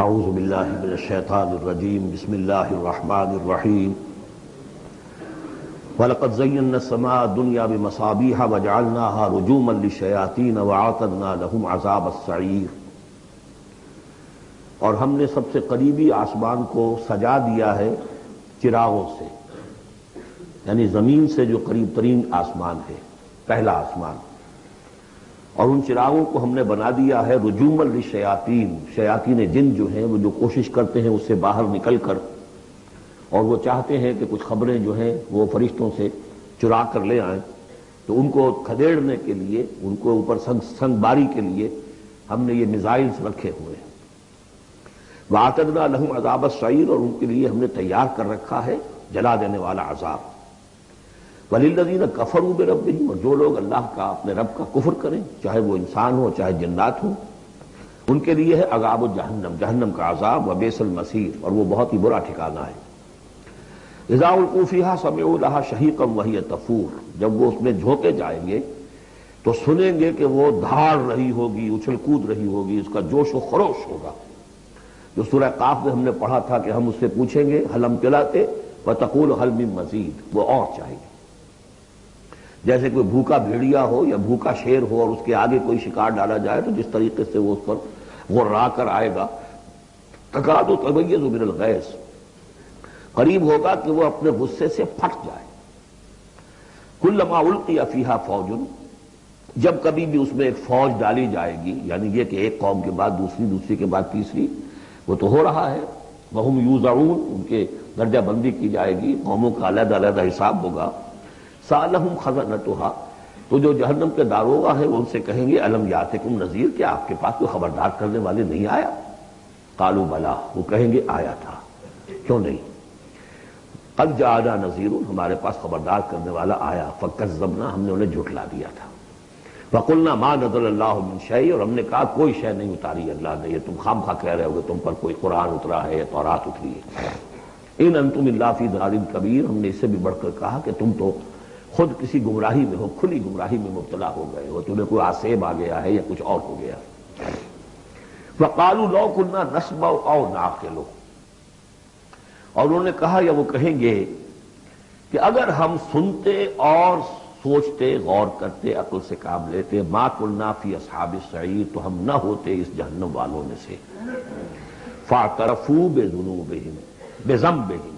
اعوذ باللہ من الشیطان الرجیم بسم اللہ الرحمن الرحیم وَلَقَدْ زَيَّنَّا السَّمَاءَ الدُّنْيَا بِمَصَابِيحَ وَجَعَلْنَاهَا رُجُومًا لِلشَّيَاطِينَ وَأَعْتَدْنَا لَهُمْ عَذَابَ السَّعِيرِ۔ اور ہم نے سب سے قریبی آسمان کو سجا دیا ہے چراغوں سے، یعنی زمین سے جو قریب ترین آسمان ہے، پہلا آسمان، اور ان چراغوں کو ہم نے بنا دیا ہے رجوما للشیاطین، شیاطین جن جو ہیں وہ جو کوشش کرتے ہیں اس سے باہر نکل کر، اور وہ چاہتے ہیں کہ کچھ خبریں جو ہیں وہ فرشتوں سے چرا کر لے آئیں، تو ان کو کھدیڑنے کے لیے، ان کو اوپر سنگ باری کے لیے ہم نے یہ میزائلز رکھے ہوئے ہیں۔ وَأَعْتَدْنَا لَهُمْ عَذَابَ السَّعِيرِ، اور ان کے لیے ہم نے تیار کر رکھا ہے جلا دینے والا عذاب۔ وَلِلَّذِينَ كَفَرُوا بِرَبِّهِمْ، اور جو لوگ اللہ کا، اپنے رب کا کفر کریں، چاہے وہ انسان ہو چاہے جنات ہوں، ان کے لیے ہے عذاب جہنم، جہنم کا عذاب، وبئس المصیر، اور وہ بہت ہی برا ٹھکانہ ہے۔ اذا القوا فیہا سمعوا لہا شہیقا وہی تفور، جب وہ اس میں جھونکے جائیں گے تو سنیں گے کہ وہ دھاڑ رہی ہوگی، اچھل کود رہی ہوگی، اس کا جوش و خروش ہوگا۔ جو سورہ قاف میں ہم نے پڑھا تھا کہ ہم اس سے پوچھیں گے هل امتلأت وتقول هل من مزید، وہ اور چاہیے۔ جیسے کوئی بھوکا بھیڑیا ہو یا بھوکا شیر ہو اور اس کے آگے کوئی شکار ڈالا جائے تو جس طریقے سے وہ اس پر غرا کر آئے گا، تکاد تمیز من الغیظ، قریب ہوگا کہ وہ اپنے غصے سے پھٹ جائے۔ کلما القی فیہا فوج، جب کبھی بھی اس میں ایک فوج ڈالی جائے گی، یعنی یہ کہ ایک قوم کے بعد دوسری، دوسری کے بعد تیسری، وہ تو ہو رہا ہے، وہم یوزعون، ان کے درجہ بندی کی جائے گی، قوموں کا علیحدہ علیحدہ حساب ہوگا۔ سألہم خزنتہا، تو جو جہنم کے داروغہ ہیں وہ ان سے کہیں گے الم یاتکم نذیر، کیا آپ کے پاس کوئی خبردار کرنے والے نہیں آیا؟ قالوا بلا، وہ کہیں گے آیا تھا، کیوں نہیں؟ قد جاءنا نذیر، ہمارے پاس خبردار کرنے والا آیا، فکذبنا، ہم نے انہیں جھٹلا دیا تھا۔ وقلنا ما نزل اللہ من شیء، اور ہم نے کہا کوئی شے نہیں اتاری اللہ نے، یہ تم خام خواہ کہہ رہے ہو کہ تم پر کوئی قرآن اترا ہے یا تورات اتری ہے۔ ان انتم الا فی ضلال کبیر، ہم نے اس سے بھی بڑھ کر کہا کہ تم تو خود کسی گمراہی میں ہو، کھلی گمراہی میں مبتلا ہو گئے ہو، تمہیں کوئی آسیب آ گیا ہے یا کچھ اور ہو گیا۔ وقالوا لو كنا نسمع او نعقل، اور انہوں نے کہا یا وہ کہیں گے کہ اگر ہم سنتے اور سوچتے، غور کرتے، عقل سے کام لیتے، ما كنا فی اصحاب السعیر، تو ہم نہ ہوتے اس جہنم والوں میں سے۔ فاعترفوا بذنوبہم، بذنبہم،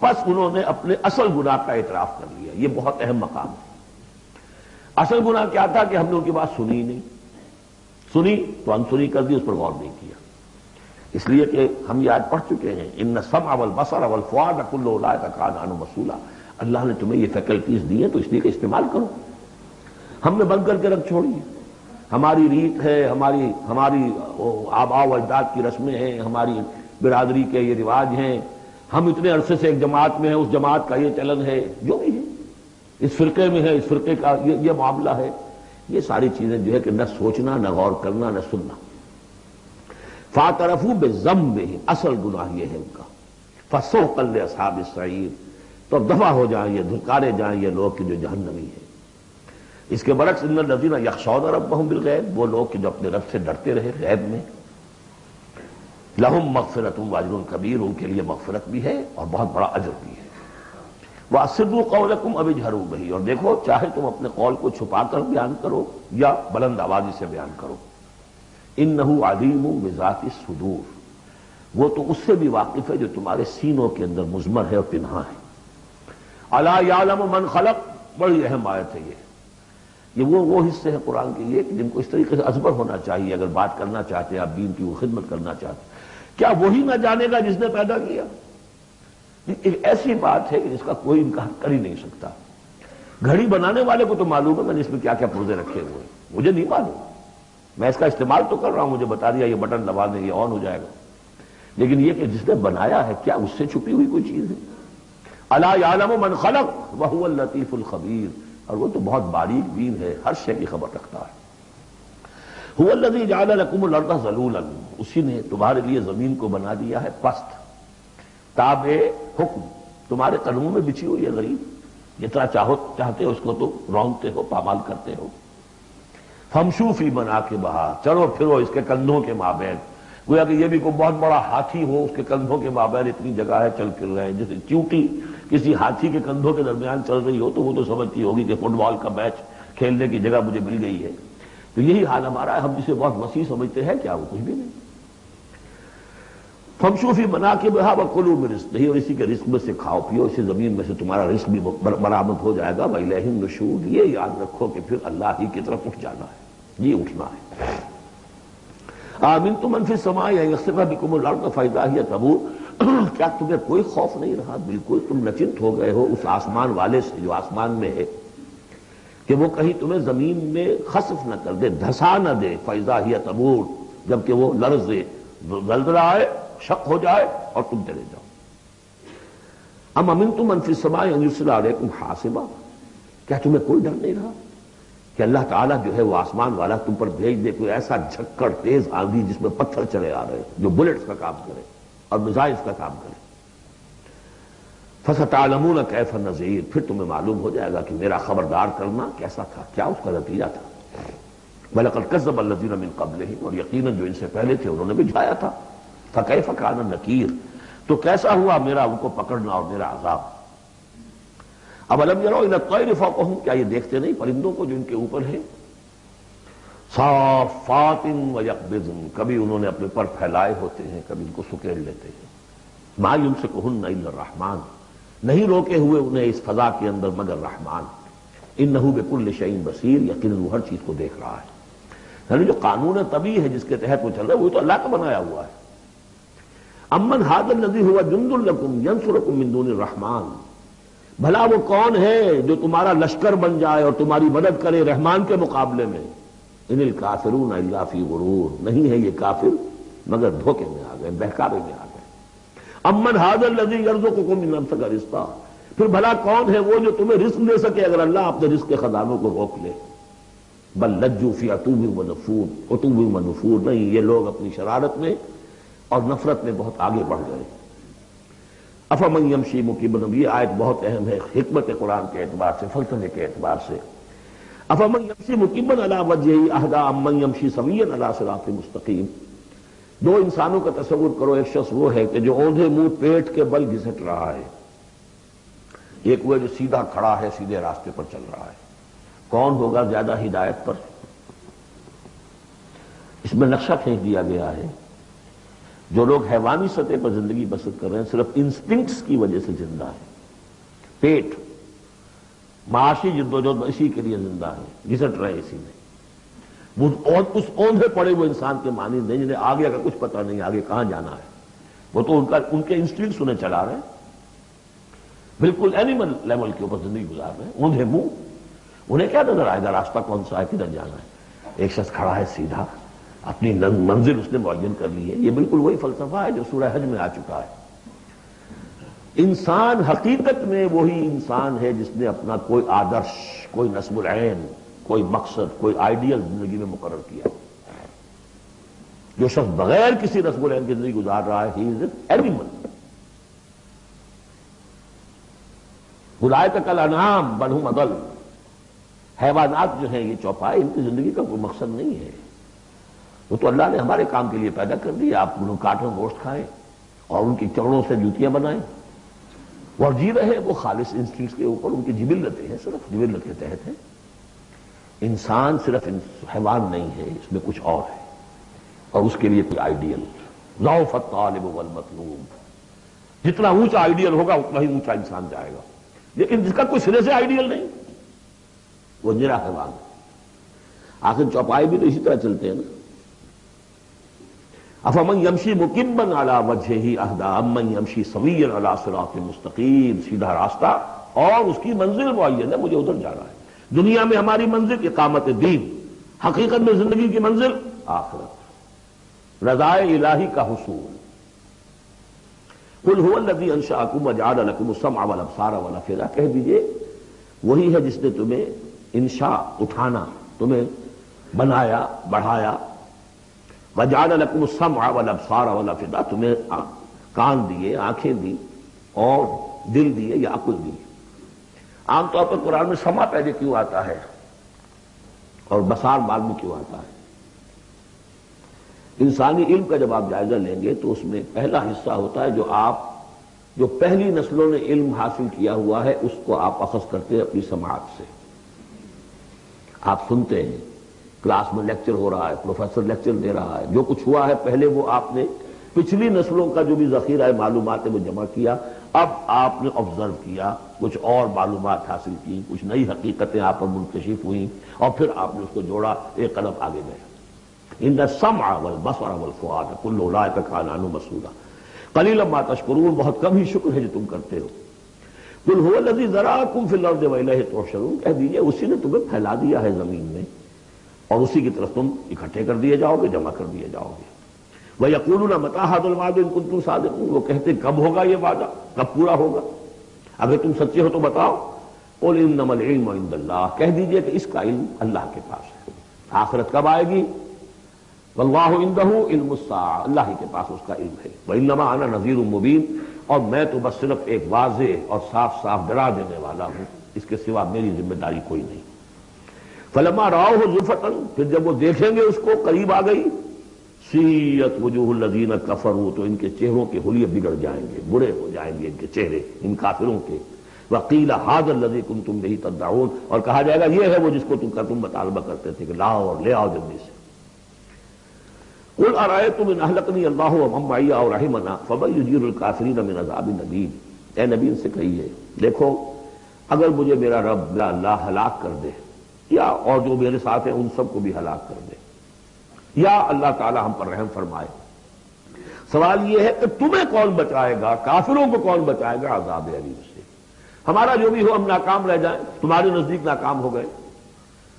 پس انہوں نے اپنے اصل گناہ کا اعتراف کر لیا۔ یہ بہت اہم مقام ہے۔ اصل گناہ کیا تھا کہ ہم نے ان کی بات سنی نہیں، سنی تو انسنی کر دی، اس پر غور نہیں کیا۔ اس لیے کہ ہم یہ آج پڑھ چکے ہیں ان السمع والبصر والفؤاد کل اولئک کان عنہ مسئولا، اللہ نے تمہیں یہ فیکلٹیز دی ہیں تو اس لیے کہ استعمال کرو۔ ہم نے بند کر کے رکھ چھوڑی ہے، ہماری ریت ہے، ہماری آباء و اجداد کی رسمیں ہیں، ہماری برادری کے یہ رواج ہیں، ہم اتنے عرصے سے ایک جماعت میں ہیں، اس جماعت کا یہ چلن ہے، جو بھی ہے، اس فرقے میں ہے، اس فرقے کا یہ معاملہ ہے، یہ ساری چیزیں جو ہے کہ نہ سوچنا، نہ غور کرنا، نہ سننا۔ فاعترفوا بذنبہم، اصل گناہ یہ ہے ان کا۔ فسحقا لاصحاب السعیر، تو دفع ہو جائیں یہ، دھکارے جائیں یہ لوگ کہ جو جہنمی ہیں۔ اس کے برعکس ان الذین یخشون ربہم بالغیب، وہ لوگ کہ جو اپنے رب سے ڈرتے رہے غیب میں، لہم مغفرۃ واجر کبیر، ان کے لیے مغفرت بھی ہے اور بہت بڑا اجر بھی ہے۔ واسروا قولکم او اجہروا بہ، اور دیکھو چاہے تم اپنے قول کو چھپا کر بیان کرو یا بلند آوازی سے بیان کرو۔ انہ علیم بذات الصدور، وہ تو اس سے بھی واقف ہے جو تمہارے سینوں کے اندر مضمر ہے اور پنہا ہے۔ الا یعلم من خلق، بڑی اہم آیت ہے یہ وہ حصے ہیں قرآن کے یہ کہ جن کو اس طریقے سے ازبر ہونا چاہیے اگر بات کرنا چاہتے ہیں، آپ دین کی وہ خدمت کرنا چاہتے ہیں۔ کیا وہی نہ جانے گا جس نے پیدا کیا؟ ایک ایسی بات ہے کہ جس کا کوئی انکار کر ہی نہیں سکتا۔ گھڑی بنانے والے کو تو معلوم ہے کہ اس میں کیا کیا پرزے رکھے ہوئے ہیں، مجھے نہیں معلوم، میں اس کا استعمال تو کر رہا ہوں، مجھے بتا دیا یہ بٹن دبا دیں یہ آن ہو جائے گا، لیکن یہ کہ جس نے بنایا ہے کیا اس سے چھپی ہوئی کوئی چیز ہے؟ الا یعلم من خلق وهو اللطیف الخبیر، اور وہ تو بہت باریک بین ہے، ہر شے کی خبر رکھتا ہے۔ هو الذی جعل لکم الارض ذلولا، اسی نے تمہارے لیے زمین کو بنا دیا ہے پست، تابع حکم، تمہارے قدموں میں بچھی ہوئی ہے، غریب جتنا چاہتے ہو اس کو تو رونگتے ہو، پامال کرتے ہو۔ فمشوا فی مناکبہا، چلو پھرو اس کے کندھوں کے مابین، گویا کہ یہ بھی کوئی بہت بڑا ہاتھی ہو، اس کے کندھوں کے مابین اتنی جگہ ہے، چل پھر رہے ہیں، جیسے چیونٹی کسی ہاتھی کے کندھوں کے درمیان چل رہی ہو تو وہ تو سمجھتی ہوگی کہ فٹ بال کا میچ کھیلنے کی جگہ مجھے مل گئی ہے۔ تو یہی حال ہمارا ہے، ہم جسے بہت وسیع سمجھتے ہیں کیا وہ کچھ بھی نہیں۔ فَامْشُوا فِي مَنَاكِبِهَا وَكُلُوا مِن رِزْقِهِ، اور اسی کے رزق میں سے کھاؤ پیو، اسی زمین میں سے تمہارا رزق بھی برآمد ہو جائے گا۔ وَإِلَيْهِ النُّشُورُ، یہ یاد رکھو کہ پھر اللہ ہی کی طرف اٹھ جانا ہے، یہ اٹھنا ہے۔ آمنتم من فی السماء ان یخسف بکم الارض فاذا ہی تمور، کیا تمہیں کوئی خوف نہیں رہا؟ بالکل تم نچنت ہو گئے ہو اس آسمان والے سے جو آسمان میں ہے کہ وہ کہیں تمہیں زمین میں خسف نہ کر دے، دھسا نہ دے، فاذا ہی تمور، جبکہ وہ لرزے، زلزلہ آئے، شق ہو جائے اور تم چلے جاؤ۔ ام امنتم من فی السماء ان یرسل علیکم حاصبا، کیا تمہیں کوئی ڈر نہیں رہا کہ اللہ تعالیٰ جو ہے وہ آسمان والا تم پر بھیج دے کوئی ایسا جھکڑ تیز آندھی جس میں پتھر چلے آ رہے ہیں، جو بلٹس کا کام کرے اور میزائلز کا کام کرے۔ فَسَتَعْلَمُونَ كَيْفَ النَّذِيرُ، پھر تمہیں معلوم ہو جائے گا کہ میرا خبردار کرنا کیسا تھا، کیا اس کا نتیجہ تھا۔ وَلَقَدْ كَذَّبَ الَّذِينَ مِن قَبْلِهِمْ، اور یقیناً جو ان سے پہلے تھے انہوں نے بھی جھایا تھا۔ فَكَيْفَ كَانَ نَكِيرٌ، تو کیسا ہوا میرا ان کو پکڑنا اور میرا عذاب۔ اَوَلَمْ يَرَوْا إِلَى الطَّيْرِ فَوْقَهُمْ، کیا یہ دیکھتے نہیں پرندوں کو جو ان کے اوپر ہیں؟ صافات ویقبضن، کبھی انہوں نے اپنے پر پھیلائے ہوتے ہیں، کبھی ان کو سکیڑ لیتے ہیں۔ ما یمسکہن الا الرحمن، نہیں روکے ہوئے انہیں اس فضا کے اندر مگر رحمان۔ انہ بکل شیء بصیر، یقیناً وہ ہر چیز کو دیکھ رہا ہے۔ یعنی جو قانون طبیعی ہے جس کے تحت وہ چل رہا ہے وہ تو اللہ کا بنایا ہوا ہے۔ امن ھذا الذی هو جند لکم ینصرکم من دون الرحمن، بھلا وہ کون ہے جو تمہارا لشکر بن جائے اور تمہاری مدد کرے رحمان کے مقابلے میں؟ ان الکافرون الا فی غرور، نہیں ہے یہ کافر مگر دھوکے میں آ گئے، بہکاوے میں آ گئے۔ امن ھذا الذی یرزقکم من امسک رزقا، پھر بھلا کون ہے وہ جو تمہیں رزق دے سکے اگر اللہ اپنے رزق کے خزانوں کو روک لے؟ بل لجوا فی عتو و نفور، نہیں یہ لوگ اپنی شرارت میں اور نفرت میں بہت آگے بڑھ گئے۔ افمن یمشی مکبا، یہ آیت بہت اہم ہے حکمت قرآن کے اعتبار سے، فلسفے کے اعتبار سے۔ افمن یمشی مکبا علی وجہہ اہدی امن یمشی سویا علی صراط مستقیم، دو انسانوں کا تصور کرو، ایک شخص وہ ہے کہ جو اوندھے منہ پیٹ کے بل گھسٹ رہا ہے، ایک وہ جو سیدھا کھڑا ہے، سیدھے راستے پر چل رہا ہے۔ کون ہوگا زیادہ ہدایت پر؟ اس میں نقشہ کھینچ دیا گیا ہے، جو لوگ حیوانی سطح پر زندگی بسر کر رہے ہیں صرف انسٹنکٹس کی وجہ سے زندہ ہے، پیٹ معاشی جدوجہد اسی کے لیے زندہ ہے، گھسٹ رہے اسی میں۔ وہ اس اوندھے پڑے ہوئے انسان کے معنی نہیں جنہیں آگے کا کچھ پتہ نہیں آگے کہاں جانا ہے، وہ تو ان کے انسٹنکٹس انہیں چلا رہے ہیں، بالکل اینیمل لیول کے اوپر زندگی گزار رہے ہیں، اوندھے منہ۔ انہیں کیا نظر آئے گا راستہ کون سا ہے، کدھر جانا ہے؟ ایک شخص کھڑا ہے سیدھا، اپنی منزل اس نے معین کر لی ہے۔ یہ بالکل وہی فلسفہ ہے جو سورہ حج میں آ چکا ہے۔ انسان حقیقت میں وہی انسان ہے جس نے اپنا کوئی آدرش، کوئی نصب العین، کوئی مقصد، کوئی آئیڈیل زندگی میں مقرر کیا۔ جو شخص بغیر کسی نصب العین کی زندگی گزار رہا ہے، ہی از این اینیمل۔ اولئک کالانعام بل ھم اضل، حیوانات جو ہیں یہ چوپائے، ان کی زندگی کا کوئی مقصد نہیں ہے۔ وہ تو اللہ نے ہمارے کام کے لیے پیدا کر دی، آپ انہوں کاٹوں گوشت کھائیں اور ان کی چمڑوں سے جوتیاں بنائیں اور جی رہے وہ خالص انسٹنکٹس کے اوپر، ان کی جبلتیں ہیں، صرف جبلت کے تحت ہے۔ انسان صرف حیوان نہیں ہے، اس میں کچھ اور ہے، اور اس کے لیے کوئی آئیڈیل۔ ضعف الطالب والمطلوب، جتنا اونچا آئیڈیل ہوگا اتنا ہی اونچا انسان جائے گا، لیکن جس کا کوئی سرے سے آئیڈیل نہیں وہ نرا حیوان۔ آخر چوپائے بھی تو اسی طرح چلتے ہیں نا۔ افمن یمشی مکبا علی وجہہ اہدی امن یمشی سویا علی صراط مستقیم، سیدھا راستہ اور اس کی منزل معین ہے، مجھے ادھر جانا ہے۔ دنیا میں ہماری منزل اقامت دین، حقیقت میں زندگی کی منزل آخرت، رضائے الہی کا حصول۔ قل هو الذی انشأکم وجعل لکم السمع والابصار والافئدہ، کہہ دیجئے وہی ہے جس نے تمہیں انشاء اٹھانا، تمہیں بنایا بڑھایا، وجعل لکم السمع والابصار والافئدہ، تمہیں کان دیے، آنکھیں دی اور دل دیے یا عقل دی۔ عام طور پر قرآن میں سمع پہلے کیوں آتا ہے اور بصار بعد میں کیوں آتا ہے؟ انسانی علم کا جب آپ جائزہ لیں گے تو اس میں پہلا حصہ ہوتا ہے جو پہلی نسلوں نے علم حاصل کیا ہوا ہے اس کو آپ اخذ کرتے ہیں اپنی سماعت سے. آپ سنتے ہیں، کلاس میں لیکچر ہو رہا ہے، پروفیسر لیکچر دے رہا ہے، جو کچھ ہوا ہے پہلے وہ آپ نے پچھلی نسلوں کا جو بھی ذخیرہ ہے معلومات ہے وہ جمع کیا. اب آپ نے آبزرو کیا، کچھ اور معلومات حاصل کی، کچھ نئی حقیقتیں آپ پر منکشف ہوئیں، اور پھر آپ نے اس کو جوڑا، ایک قدم آگے گئے. ان السمع والبصر والفؤاد کل اولئک کان عنہ مسئولا قلیلا ما تشکرون. بہت کم ہی شکر ہے جو تم کرتے ہو. قل هو الذی ذراکم فی الارض والیہ تحشرون. کہہ دیجئے اسی نے تمہیں پھیلا دیا ہے زمین میں اور اسی کی طرف تم اکٹھے کر دیے جاؤ گے، جمع کر دیے جاؤ گے. وَيَقُولُونَ مَتَىٰ هَٰذَا الْوَعْدُ إِن كُنتُمْ صَادِقِينَ. وہ کہتے کب ہوگا یہ وعدہ، کب پورا ہوگا، اگر تم سچے ہو تو بتاؤ. قُلْ إِنَّمَا الْعِلْمُ عِندَ اللَّهِ. کہہ دیجئے کہ اس کا علم اللہ کے پاس ہے. آخرت کب آئے گی؟ وَاللَّهُ عِندَهُ عِلْمُ السَّاعَةِ. اللہ ہی کے پاس اس کا علم ہے. وَإِنَّمَا أَنَا نَذِيرٌ مُّبِينٌ. اور میں تو بس صرف ایک واضح اور صاف صاف ڈرا دینے والا ہوں، اس کے سوا میری ذمہ داری کوئی نہیں. فَلَمَّا رَأَوْهُ زُلْفَةً. پھر جب وہ دیکھیں گے اس کو، قریب آ گئی. سیئت وجوہ الذین کفروا. تو ان کے چہروں کے حلیے بگڑ جائیں گے، برے ہو جائیں گے ان کے چہرے، ان کافروں کے. وقیل ھذا الذی کنتم بہ تدعون. اور کہا جائے گا یہ ہے وہ جس کو تم مطالبہ کرتے تھے کہ لاؤ اور لے آؤ جلدی سے. قل ارأیتم ان اہلکنی اللہ ومن معی او رحمنا فمن یجیر الکافرین من عذاب الیم. اے نبی ان سے کہیے دیکھو اگر مجھے میرا رب میرا اللہ ہلاک کر دے، یا اور جو میرے ساتھ ہیں ان سب کو بھی ہلاک کر دے، یا اللہ تعالی ہم پر رحم فرمائے. سوال یہ ہے کہ تمہیں کون بچائے گا، کافروں کو کون بچائے گا عذاب علیم سے؟ ہمارا جو بھی ہو ہم ناکام رہ جائیں، تمہارے نزدیک ناکام ہو گئے،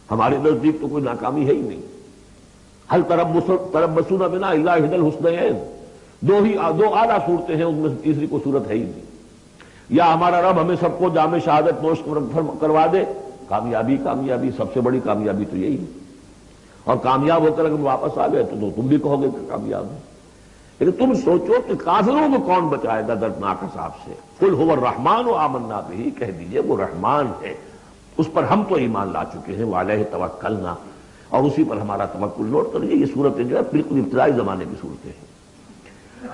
ہمارے نزدیک تو کوئی ناکامی ہے ہی نہیں. ہل تربصون بنا الا احدی الحسنیین. دو اعلیٰ صورتیں ہیں، ان میں تیسری کوئی صورت ہے ہی نہیں. یا ہمارا رب ہمیں سب کو جام شہادت نوش کروا دے، کامیابی سب سے بڑی کامیابی تو یہی ہے. اور کامیاب ہو کر اگر واپس آ گئے تو تم بھی کہو گے کہ کامیاب ہے. لیکن تم سوچو کہ کافروں کو کون بچائے گا دردناک عذاب سے. قل هو الرحمن آمنا بہ. کہہ دیجئے وہ رحمان ہے، اس پر ہم تو ایمان لا چکے ہیں. وعلیہ توکلنا. اور اسی پر ہمارا توکل. نوٹ کریے یہ صورتیں جو ہے بالکل ابتدائی زمانے کی صورتیں ہیں.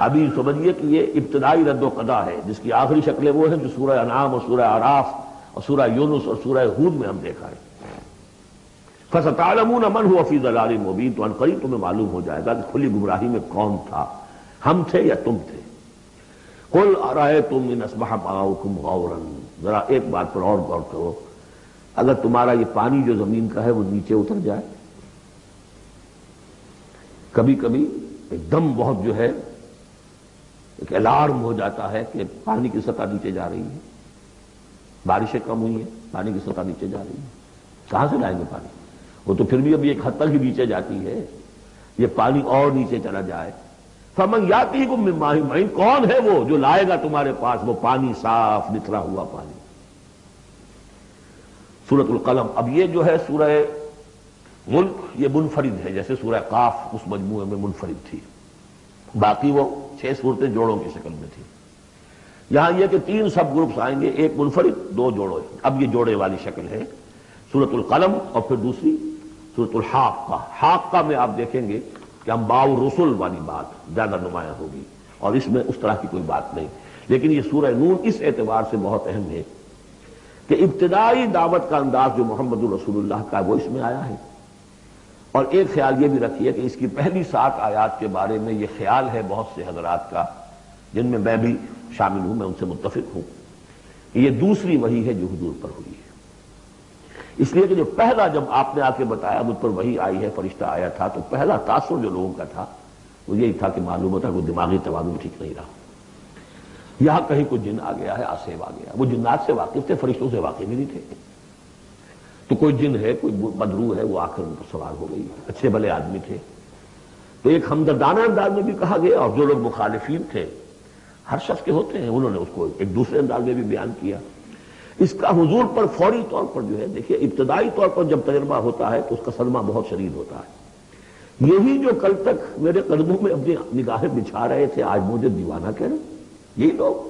ابھی سمجھیے کہ یہ ابتدائی رد و قضا ہے، جس کی آخری شکلیں وہ ہیں جو سورہ انعام اور سورہ اعراف اور سورہ یونس اور سورہ ہود میں ہم دیکھا ہے. فَسَتَعْلَمُونَ مَنْ هُوَ فِي ضَلَالٍ مُبِينٍ. تو عنقریب تمہیں معلوم ہو جائے گا کہ کھلی گمراہی میں کون تھا، ہم تھے یا تم تھے. قُلْ أَرَأَيْتُمْ إِنْ أَصْبَحَ مَاؤُكُمْ غَوْرًا. ذرا ایک بات پر اور غور کرو، اگر تمہارا یہ پانی جو زمین کا ہے وہ نیچے اتر جائے، کبھی کبھی ایک دم بہت جو ہے ایک الارم ہو جاتا ہے کہ پانی کی سطح نیچے جا رہی ہے، بارشیں کم ہوئی ہیں، پانی کی سطح نیچے جا رہی ہے. کہاں سے لائیں گے پانی؟ وہ تو پھر بھی ابھی ایک حد تک ہی نیچے جاتی ہے. یہ پانی اور نیچے چلا جائے. فمن یاتیکم من ماء معین. کون ہے وہ جو لائے گا تمہارے پاس وہ پانی، صاف نکھرا ہوا پانی. سورۃ القلم. اب یہ جو ہے سورہ ملک یہ منفرد ہے، جیسے سورہ قاف اس مجموعے میں منفرد تھی، باقی وہ 6 صورتیں جوڑوں کی شکل میں تھی. یہاں یہ کہ 3 سب گروپس آئیں گے، ایک منفرد 2 جوڑے. اب یہ جوڑے والی شکل ہے سورۃ القلم اور پھر دوسری سورۃ الحاقہ. حاقہ میں آپ دیکھیں گے کہ انباء الرسل والی بات زیادہ نمایاں ہوگی، اور اس میں اس طرح کی کوئی بات نہیں. لیکن یہ سورہ نون اس اعتبار سے بہت اہم ہے کہ ابتدائی دعوت کا انداز جو محمد الرسول اللہ کا وہ اس میں آیا ہے. اور ایک خیال یہ بھی رکھیے کہ اس کی پہلی 7 آیات کے بارے میں یہ خیال ہے بہت سے حضرات کا، جن میں میں بھی شامل ہوں، میں ان سے متفق ہوں کہ یہ دوسری وحی ہے جو حضور پر ہوئی ہے. اس لیے کہ جو پہلا جب آپ نے آ کے بتایا مجھ پر وحی آئی ہے، فرشتہ آیا تھا، تو پہلا تاثر جو لوگوں کا تھا وہ یہی تھا کہ معلوم ہوتا کہ دماغی توازن ٹھیک نہیں رہا. یہاں کہیں کوئی جن آ گیا ہے، آسیب آ گیا. وہ جنات سے واقف تھے، فرشتوں سے واقف ہی نہیں تھے. تو کوئی جن ہے، کوئی بدرو ہے، وہ آ کر ان پر سوار ہو گئی. اچھے بھلے آدمی تھے. تو ایک ہمدردانہ انداز میں بھی کہا گیا، اور جو لوگ مخالفین تھے، ہر شخص کے ہوتے ہیں، انہوں نے اس کو ایک دوسرے انداز میں بھی بیان کیا. اس کا حضور پر فوری طور پر جو ہے دیکھیے ابتدائی طور پر جب تجربہ ہوتا ہے تو اس کا صدمہ بہت شدید ہوتا ہے. یہی جو کل تک میرے قدموں میں اپنی نگاہیں بچھا رہے تھے آج مجھے دیوانہ کہہ رہے، یہی لوگ،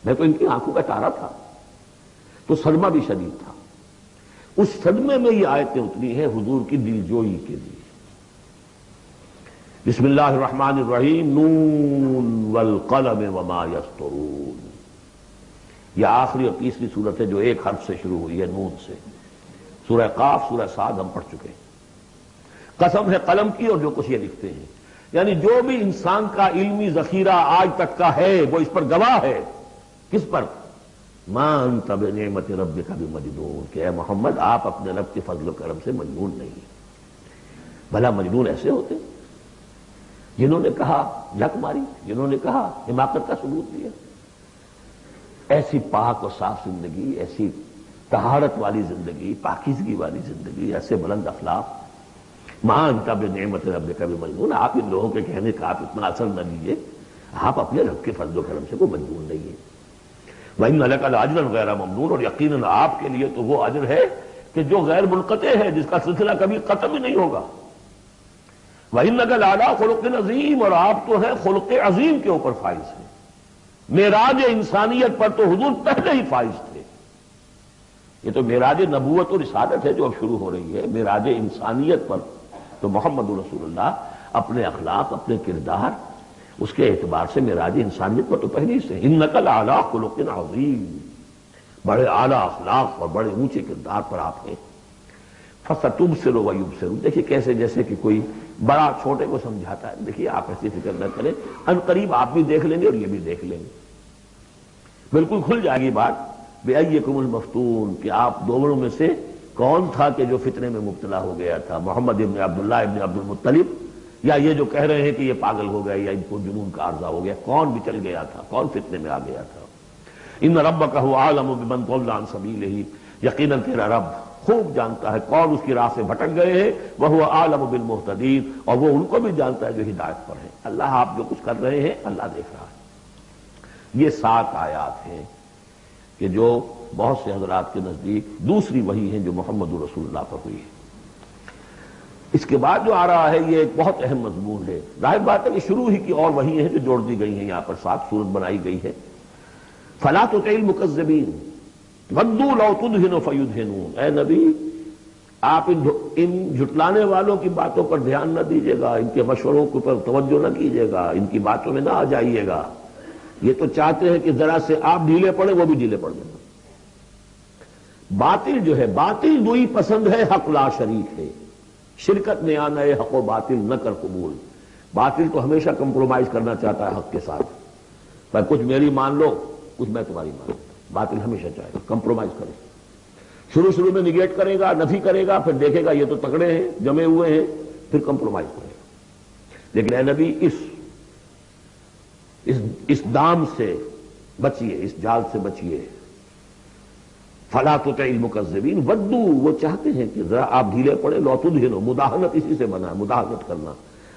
میں تو ان کی آنکھوں کا تارا تھا. تو صدمہ بھی شدید تھا. اس صدمے میں یہ آیتیں اتری ہیں حضور کی دلجوئی کے لیے. بسم اللہ الرحمن الرحیم نون والقلم وما یسطرون، یہ آخری اور تیسری صورت ہے جو ایک حرف سے شروع ہوئی ہے، نون سے۔ سورہ قاف، سورہ صاد ہم پڑھ چکے ہیں۔ قسم ہے قلم کی اور جو کچھ یہ لکھتے ہیں، یعنی جو بھی انسان کا علمی ذخیرہ آج تک کا ہے وہ اس پر گواہ ہے۔ کس پر؟ ما انت بنعمت ربک بمجنون، کہ اے محمد آپ اپنے رب کے فضل و کرم سے مجنون نہیں ہیں۔ بھلا مجنون ایسے ہوتے جنہوں نے کہا جھک ماری، جنہوں نے کہا حماقت کا ثبوت دیا؟ ایسی پاک و صاف زندگی، ایسی طہارت والی زندگی، پاکیزگی والی زندگی، ایسے بلند اخلاق۔ ما انت بنعمت ربک بمجنون، آپ ان لوگوں کے کہنے کا آپ اتنا اثر نہ لیجیے، آپ اپنے رب کے فضل و کرم سے کوئی مجنون نہیں ہے۔ وَإِنَّ لَكَ لَأَجْرًا غَيْرَ مَمْنُونٍ، اور یقیناً آپ کے لیے تو وہ اجر ہے کہ جو غیر منقطع ہے، جس کا سلسلہ کبھی ختم ہی نہیں ہوگا۔ وَإِنَّكَ لَعَلَىٰ خُلُقٍ عَظِيمٍ، اور آپ تو ہے خلق عظیم کے اوپر فائز ہیں۔ معراج انسانیت پر تو حضور پہلے ہی فائز تھے۔ یہ تو معراج نبوت اور رسالت ہے جو اب شروع ہو رہی ہے۔ معراج انسانیت پر تو محمد رسول اللہ اپنے اخلاق، اپنے کردار، اس کے اعتبار سے معراج انسانیت پر تو پہلے سے۔ انک لعلی خلق عظیم، بڑے اعلیٰ اخلاق اور بڑے اونچے کردار پر آپ ہیں۔ فستبصر ویبصرون، دیکھیے کیسے جیسے کہ کوئی بڑا چھوٹے کو سمجھاتا ہے۔ دیکھیے آپ ایسی فکر نہ کریں، ان قریب آپ بھی دیکھ لیں گے اور یہ بھی دیکھ لیں گے، بالکل کھل جائے گی بات۔ بِأَيِّكُمُ الْمَفْتُونُ، کہ آپ دونوں میں سے کون تھا کہ جو فتنے میں مبتلا ہو گیا تھا، محمد ابن عبداللہ ابن عبد المطلب، یا یہ جو کہہ رہے ہیں کہ یہ پاگل ہو گئے یا ان کو جنون کا عارضہ ہو گیا؟ کون بچل گیا تھا، کون فتنے میں آ گیا تھا؟ ان ربک هو اعلم بمن ضل عن سبیلہ، یقیناً تیرا رب خوب جانتا ہے کون اس کی راہ سے بھٹک گئے ہیں، وہو اعلم بالمہتدین، اور وہ ان کو بھی جانتا ہے جو ہدایت پر ہیں۔ اللہ آپ جو کچھ کر رہے ہیں اللہ دیکھ رہا ہے۔ یہ 7 آیات ہیں کہ جو بہت سے حضرات کے نزدیک دوسری وحی ہیں جو محمد رسول اللہ پر ہوئی ہے۔ اس کے بعد جو آ رہا ہے یہ ایک بہت اہم مضمون ہے۔ ظاہر بات ہے کہ شروع ہی کی اور وحی ہیں جو جوڑ دی گئی ہیں، یہاں پر 7 صورت بنائی گئی ہے۔ فلا تطع المکذبین ودوا لو تدہن فیدہنون، اے نبی آپ ان جھٹلانے والوں کی باتوں پر دھیان نہ دیجیے گا، ان کے مشوروں کے اوپر توجہ نہ کیجیے گا، ان کی باتوں میں نہ آ جائیے گا۔ یہ تو چاہتے ہیں کہ ذرا سے آپ ڈھیلے پڑے، وہ بھی ڈھیلے پڑ جائیں۔ باطل جو ہے، باطل دوئی پسند ہے، حق لا شریک ہے۔ شرکت میں آنا ہے، حق و باطل نہ کر قبول۔ باطل تو ہمیشہ کمپرومائز کرنا چاہتا ہے حق کے ساتھ، بھائی کچھ میری مان لو، کچھ میں تمہاری مان لوں۔ باطل ہمیشہ چاہے گا کمپرومائز کرے، شروع میں نگیٹ کرے گا، نفی کرے گا، پھر دیکھے گا یہ تو تکڑے ہیں، جمے ہوئے ہیں، پھر کمپرومائز کرے گا۔ لیکن اے نبی اس دام سے بچیے، اس جال سے بچیے۔ فلا تطع المکذبین ودوا، وہ چاہتے ہیں کہ ذرا آپ ڈھیلے پڑے، لو تدہنوا، مداہنت اسی سے بنا ہے، مداہنت کرنا۔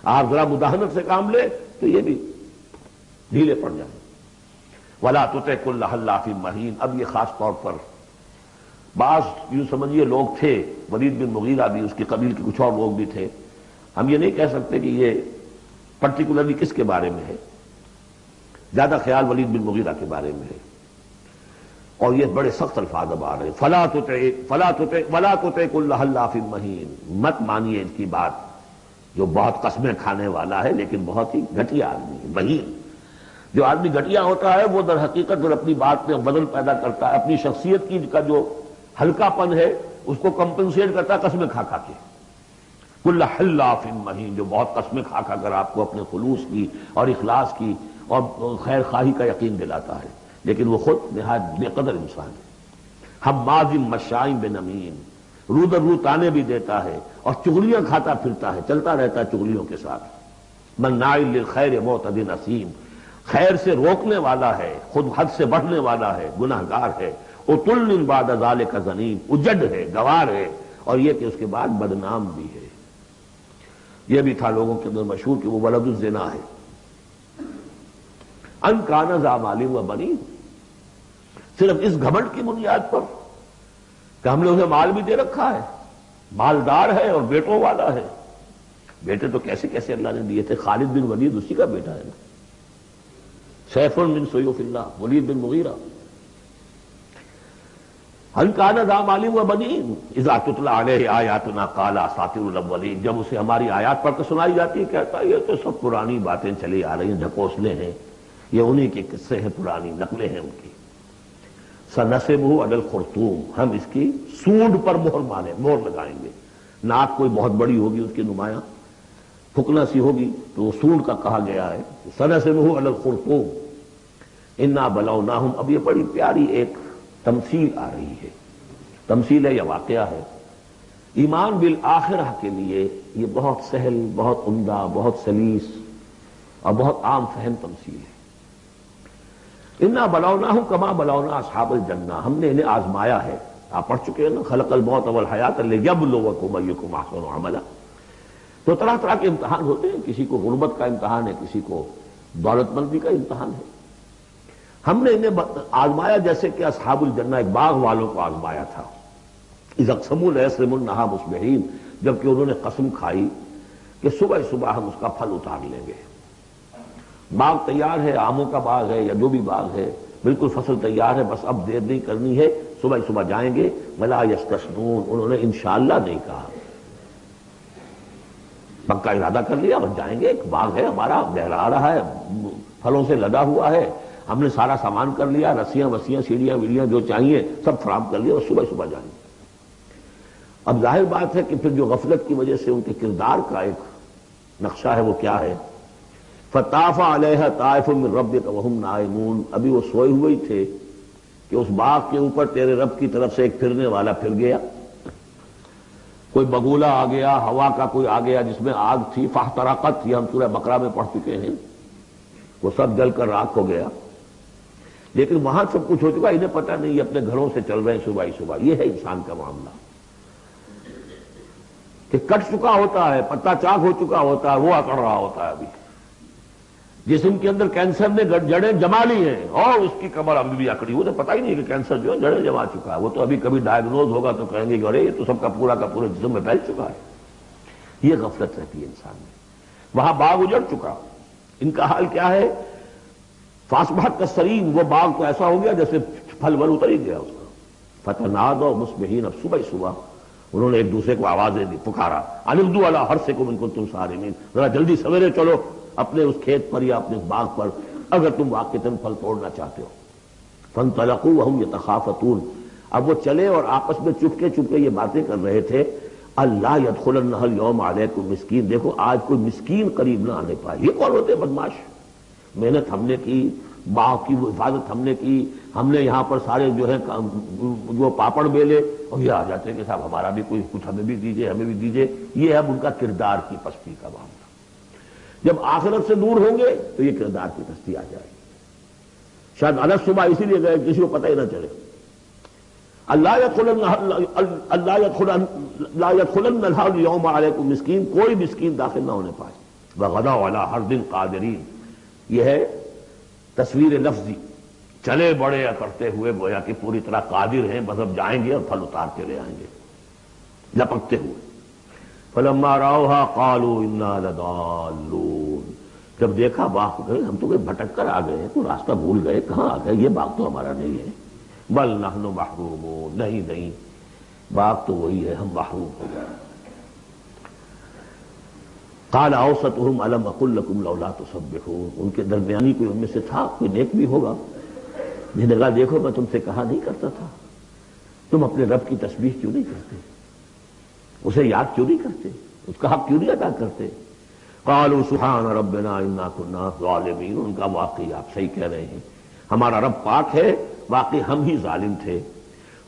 آپ ذرا مداہنت سے کام لیں تو یہ بھی ڈھیلے پڑ جائیں۔ ولا تطع کل حلاف مہین، اب یہ خاص طور پر بعض یوں سمجھیے لوگ تھے، ولید بن مغیرہ بھی، اس کی قبیل کے کچھ اور لوگ بھی تھے، ہم یہ نہیں کہہ سکتے کہ یہ پرٹیکولرلی کس کے بارے میں ہے، زیادہ خیال ولید بن مغیرہ کے بارے میں ہے، اور یہ بڑے سخت الفاظ اب آ رہے ہیں۔ ولا تطع کل حلاف مہین، مت مانیے ان کی بات، جو بہت قسمیں کھانے والا ہے لیکن بہت ہی گھٹیا آدمی ہے، مہین۔ جو آدمی گھٹیا ہوتا ہے وہ در حقیقت جو اپنی بات میں بدل پیدا کرتا ہے، اپنی شخصیت کی کا جو ہلکا پن ہے اس کو کمپنسیٹ کرتا ہے قسمیں کھا کھا کے۔ کل حلاف مہین، جو بہت قسمیں کھا کھا کر آپ کو اپنے خلوص کی اور اخلاص کی اور خیر خواہی کا یقین دلاتا ہے، لیکن وہ خود نہایت بے قدر انسان ہے۔ حماز مشاء بنمیم، رو در رو تانے بھی دیتا ہے اور چغلیاں کھاتا پھرتا ہے، چلتا رہتا ہے چغلیوں کے ساتھ۔ مناع للخیر معتد اثیم، خیر سے روکنے والا ہے، خود حد سے بڑھنے والا ہے، گناہ گار ہے۔ عتل بعد ذلک زنیم، اجڑ ہے، گوار ہے، اور یہ کہ اس کے بعد بدنام بھی ہے۔ یہ بھی تھا لوگوں کے اندر مشہور کہ وہ ولد الزنا ہے۔ ان کان ذا مال و بنین، صرف اس گھمنڈ کی بنیاد پر کہ ہم نے اسے مال بھی دے رکھا ہے، مالدار ہے اور بیٹوں والا ہے۔ بیٹے تو کیسے کیسے اللہ نے دیے تھے، خالد بن ولید اسی کا بیٹا ہے نا، سیف من سیوف اللہ، ولید بن مغیرہ۔ هل كان ذا مال وبنين اذا تتلى عليه آیاتنا قال اساطیر الاولین، جب اسے ہماری آیات پڑھ کر سنائی جاتی ہے کہتا ہے یہ تو سب پرانی باتیں چلی آ رہی ہیں، ڈھکوسلے ہیں، یہ انہی کے قصے ہیں، پرانی نقلیں ہیں ان کی۔ سنسبہ علی الخرطوم، ہم اس کی سونڈ پر مہر لگائیں گے۔ ناک کوئی بہت بڑی ہوگی اس کی نمایاں پھکنا سی ہوگی تو وہ سونڈ کا کہا گیا ہے۔ سنسبہ علی الخرطوم انا بلوناہم، اب یہ بڑی پیاری ایک تمثیل آ رہی ہے، تمثیل ہے یا واقعہ ہے۔ ایمان بالآخرہ کے لیے یہ بہت سہل، بہت عمدہ، بہت سلیس اور بہت عام فہم تمثیل ہے۔ انا بلوناہم کما بلونا اصحاب الجنہ، ہم نے انہیں آزمایا ہے، آپ پڑھ چکے ہیں نا، خلق الموت والحیات لیبلوکم ایکم احسن عملا۔ تو طرح طرح کے امتحان ہوتے ہیں، کسی کو غربت کا امتحان ہے، کسی کو دولت مندی کا امتحان ہے۔ ہم نے انہیں آزمایا جیسے کہ اصحاب الجنہ ایک باغ والوں کو آزمایا تھا۔ اذ اقسموا لیصرموا النہار مصبحین، جبکہ انہوں نے قسم کھائی کہ صبح صبح ہم اس کا پھل اتار لیں گے۔ باغ تیار ہے، آموں کا باغ ہے یا جو بھی باغ ہے، بالکل فصل تیار ہے، بس اب دیر نہیں کرنی ہے، صبح صبح جائیں گے۔ ولا یستثنون، انہوں نے انشاءاللہ نہیں کہا، پکا ارادہ کر لیا، بس جائیں گے، ایک باغ ہے ہمارا، لہرا رہا ہے، پھلوں سے لدا ہوا ہے، ہم نے سارا سامان کر لیا، رسیاں وسیاں سیڑھیاں ویڑیاں جو چاہیے سب فراہم کر لیا، اور صبح صبح جائیں گے۔ اب ظاہر بات ہے کہ پھر جو غفلت کی وجہ سے ان کے کردار کا ایک نقشہ ہے وہ کیا ہے؟ فطاف علیہا طائف من ربک وہم نائمون، ابھی وہ سوئے ہوئے ہی تھے کہ اس باغ کے اوپر تیرے رب کی طرف سے ایک پھرنے والا پھر گیا، کوئی بگولا آ گیا، ہوا کا کوئی آ گیا جس میں آگ تھی، فاحترقت، یہ ہم سورہ بقرہ میں پڑھ چکے ہیں، وہ سب جل کر راکھ ہو گیا۔ لیکن وہاں سب کچھ ہو چکا، انہیں پتہ نہیں، یہ اپنے گھروں سے چل رہے ہیں صبح ہی صبح۔ یہ ہے انسان کا معاملہ کہ کٹ چکا ہوتا ہے، پتا چاک ہو چکا ہوتا ہے، وہ اکڑ رہا ہوتا ہے ابھی۔ جسم کے اندر کینسر نے جڑیں جما لی ہیں اور اس کی کمر ابھی بھی اکڑی، وہ تو پتہ ہی نہیں کہ کینسر جو ہے جڑیں جما چکا ہے، وہ تو ابھی کبھی ڈائگنوز ہوگا تو کہیں گے کہ ارے یہ تو سب کا پورا جسم میں پھیل چکا ہے۔ یہ غفلت رہتی ہے انسان میں۔ وہاں باغ اجڑ چکا، ان کا حال کیا ہے؟ فاصبحت کالصریم، وہ باغ تو ایسا ہو گیا جیسے پھل ول اتر ہی گیا اس کا۔ فتنادوا مصبحین، اب صبح صبح انہوں نے ایک دوسرے کو آوازیں دی، پکارا، ان اغدوا علی حرثکم ان کنتم صارمین، ذرا جلدی سویرے چلو اپنے اس کھیت پر یا اپنے اس باغ پر اگر تم واقعتاً پھل توڑنا چاہتے ہو۔ فانطلقوا وهم يتخافتون، اب وہ چلے اور آپس میں چپکے چپکے یہ باتیں کر رہے تھے، اللہ يدخلنها اليوم علیکم مسکین، دیکھو آج کوئی مسکین قریب نہ آنے پائے۔ یہ کون ہوتے بدماش؟ محنت ہم نے کی، باغ کی حفاظت ہم نے کی، ہم نے یہاں پر سارے جو ہے جو پاپڑ بیلے، اور یہ آ جاتے ہیں کہ صاحب ہمارا بھی کوئی کچھ ہمیں بھی دیجئے، ہمیں بھی دیجئے۔ یہ ہے اب ان کا کردار کی پستی کا معاملہ۔ جب آخرت سے دور ہوں گے تو یہ کردار کی پستی آ جائے گی۔ شاید الگ صبح اسی لیے گئے کسی کو پتہ ہی نہ چلے۔ اللہ يدخلن اليوم علیکم مسکین، کوئی مسکین داخل نہ ہونے پائے۔ وغدوا علی حرد قادرین، یہ ہے تصویر لفظی، چلے بڑے کرتے ہوئے گویا کہ پوری طرح قادر ہیں، بس اب جائیں گے اور پھل اتار کے لے آئیں گے لپکتے ہوئے۔ فلما رأوها قالوا انا لضالون، جب دیکھا باغ گئے ہم تو بھٹک کر آ گئے، تو راستہ بھول گئے، کہاں آ گئے، یہ باغ تو ہمارا نہیں ہے۔ بل نحن محرومون، نہیں باغ تو وہی ہے، ہم محروم ہو گئے۔ قال اوسطهم الم اقل لكم لولا تسبحون، ان کے درمیانی کوئی ان میں سے تھا، کوئی نیک بھی ہوگا، جس نے کہا دیکھو میں تم سے کہا نہیں کرتا تھا، تم اپنے رب کی تسبیح کیوں نہیں کرتے، اسے یاد کیوں نہیں کرتے، اس کا حق کیوں نہیں ادا کرتے۔ قالوا سبحان ربنا انا كنا ظالمین، ان کا واقعی آپ صحیح کہہ رہے ہیں، ہمارا رب پاک ہے، واقعی ہم ہی ظالم تھے۔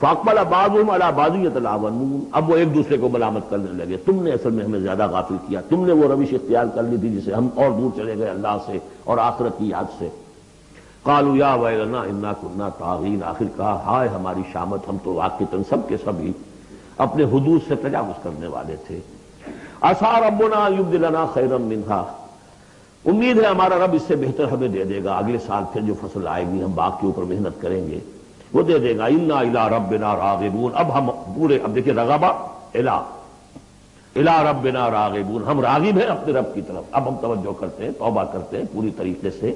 فاقبل بعضهم على بعض يتلاونون، اب وہ ایک دوسرے کو ملامت کرنے لگے، تم نے اصل میں ہمیں زیادہ غافل کیا، تم نے وہ روش اختیار کر لی تھی جسے ہم اور دور چلے گئے اللہ سے اور آخرت کی یاد سے۔ قالوا یا ویلنا انا كنا طاغین، آخر کہا ہائے ہماری شامت، ہم تو واقعتاً سب کے سب ہی اپنے حدود سے تجاوز کرنے والے تھے۔ عسى ربنا ان يبدلنا خيرا منها، امید ہے ہمارا رب اس سے بہتر ہمیں دے دے گا، اگلے سال پھر جو فصل آئے گی ہم باغ کے اوپر محنت کریں گے وہ دے دے گا۔ انا الى ربنا راغبون، اب ہم پورے، اب دیکھیں رغبہ الى ربنا راغبون، ہم راغب ہیں اپنے رب کی طرف، اب ہم توجہ کرتے ہیں، توبہ کرتے ہیں پوری طریقے سے،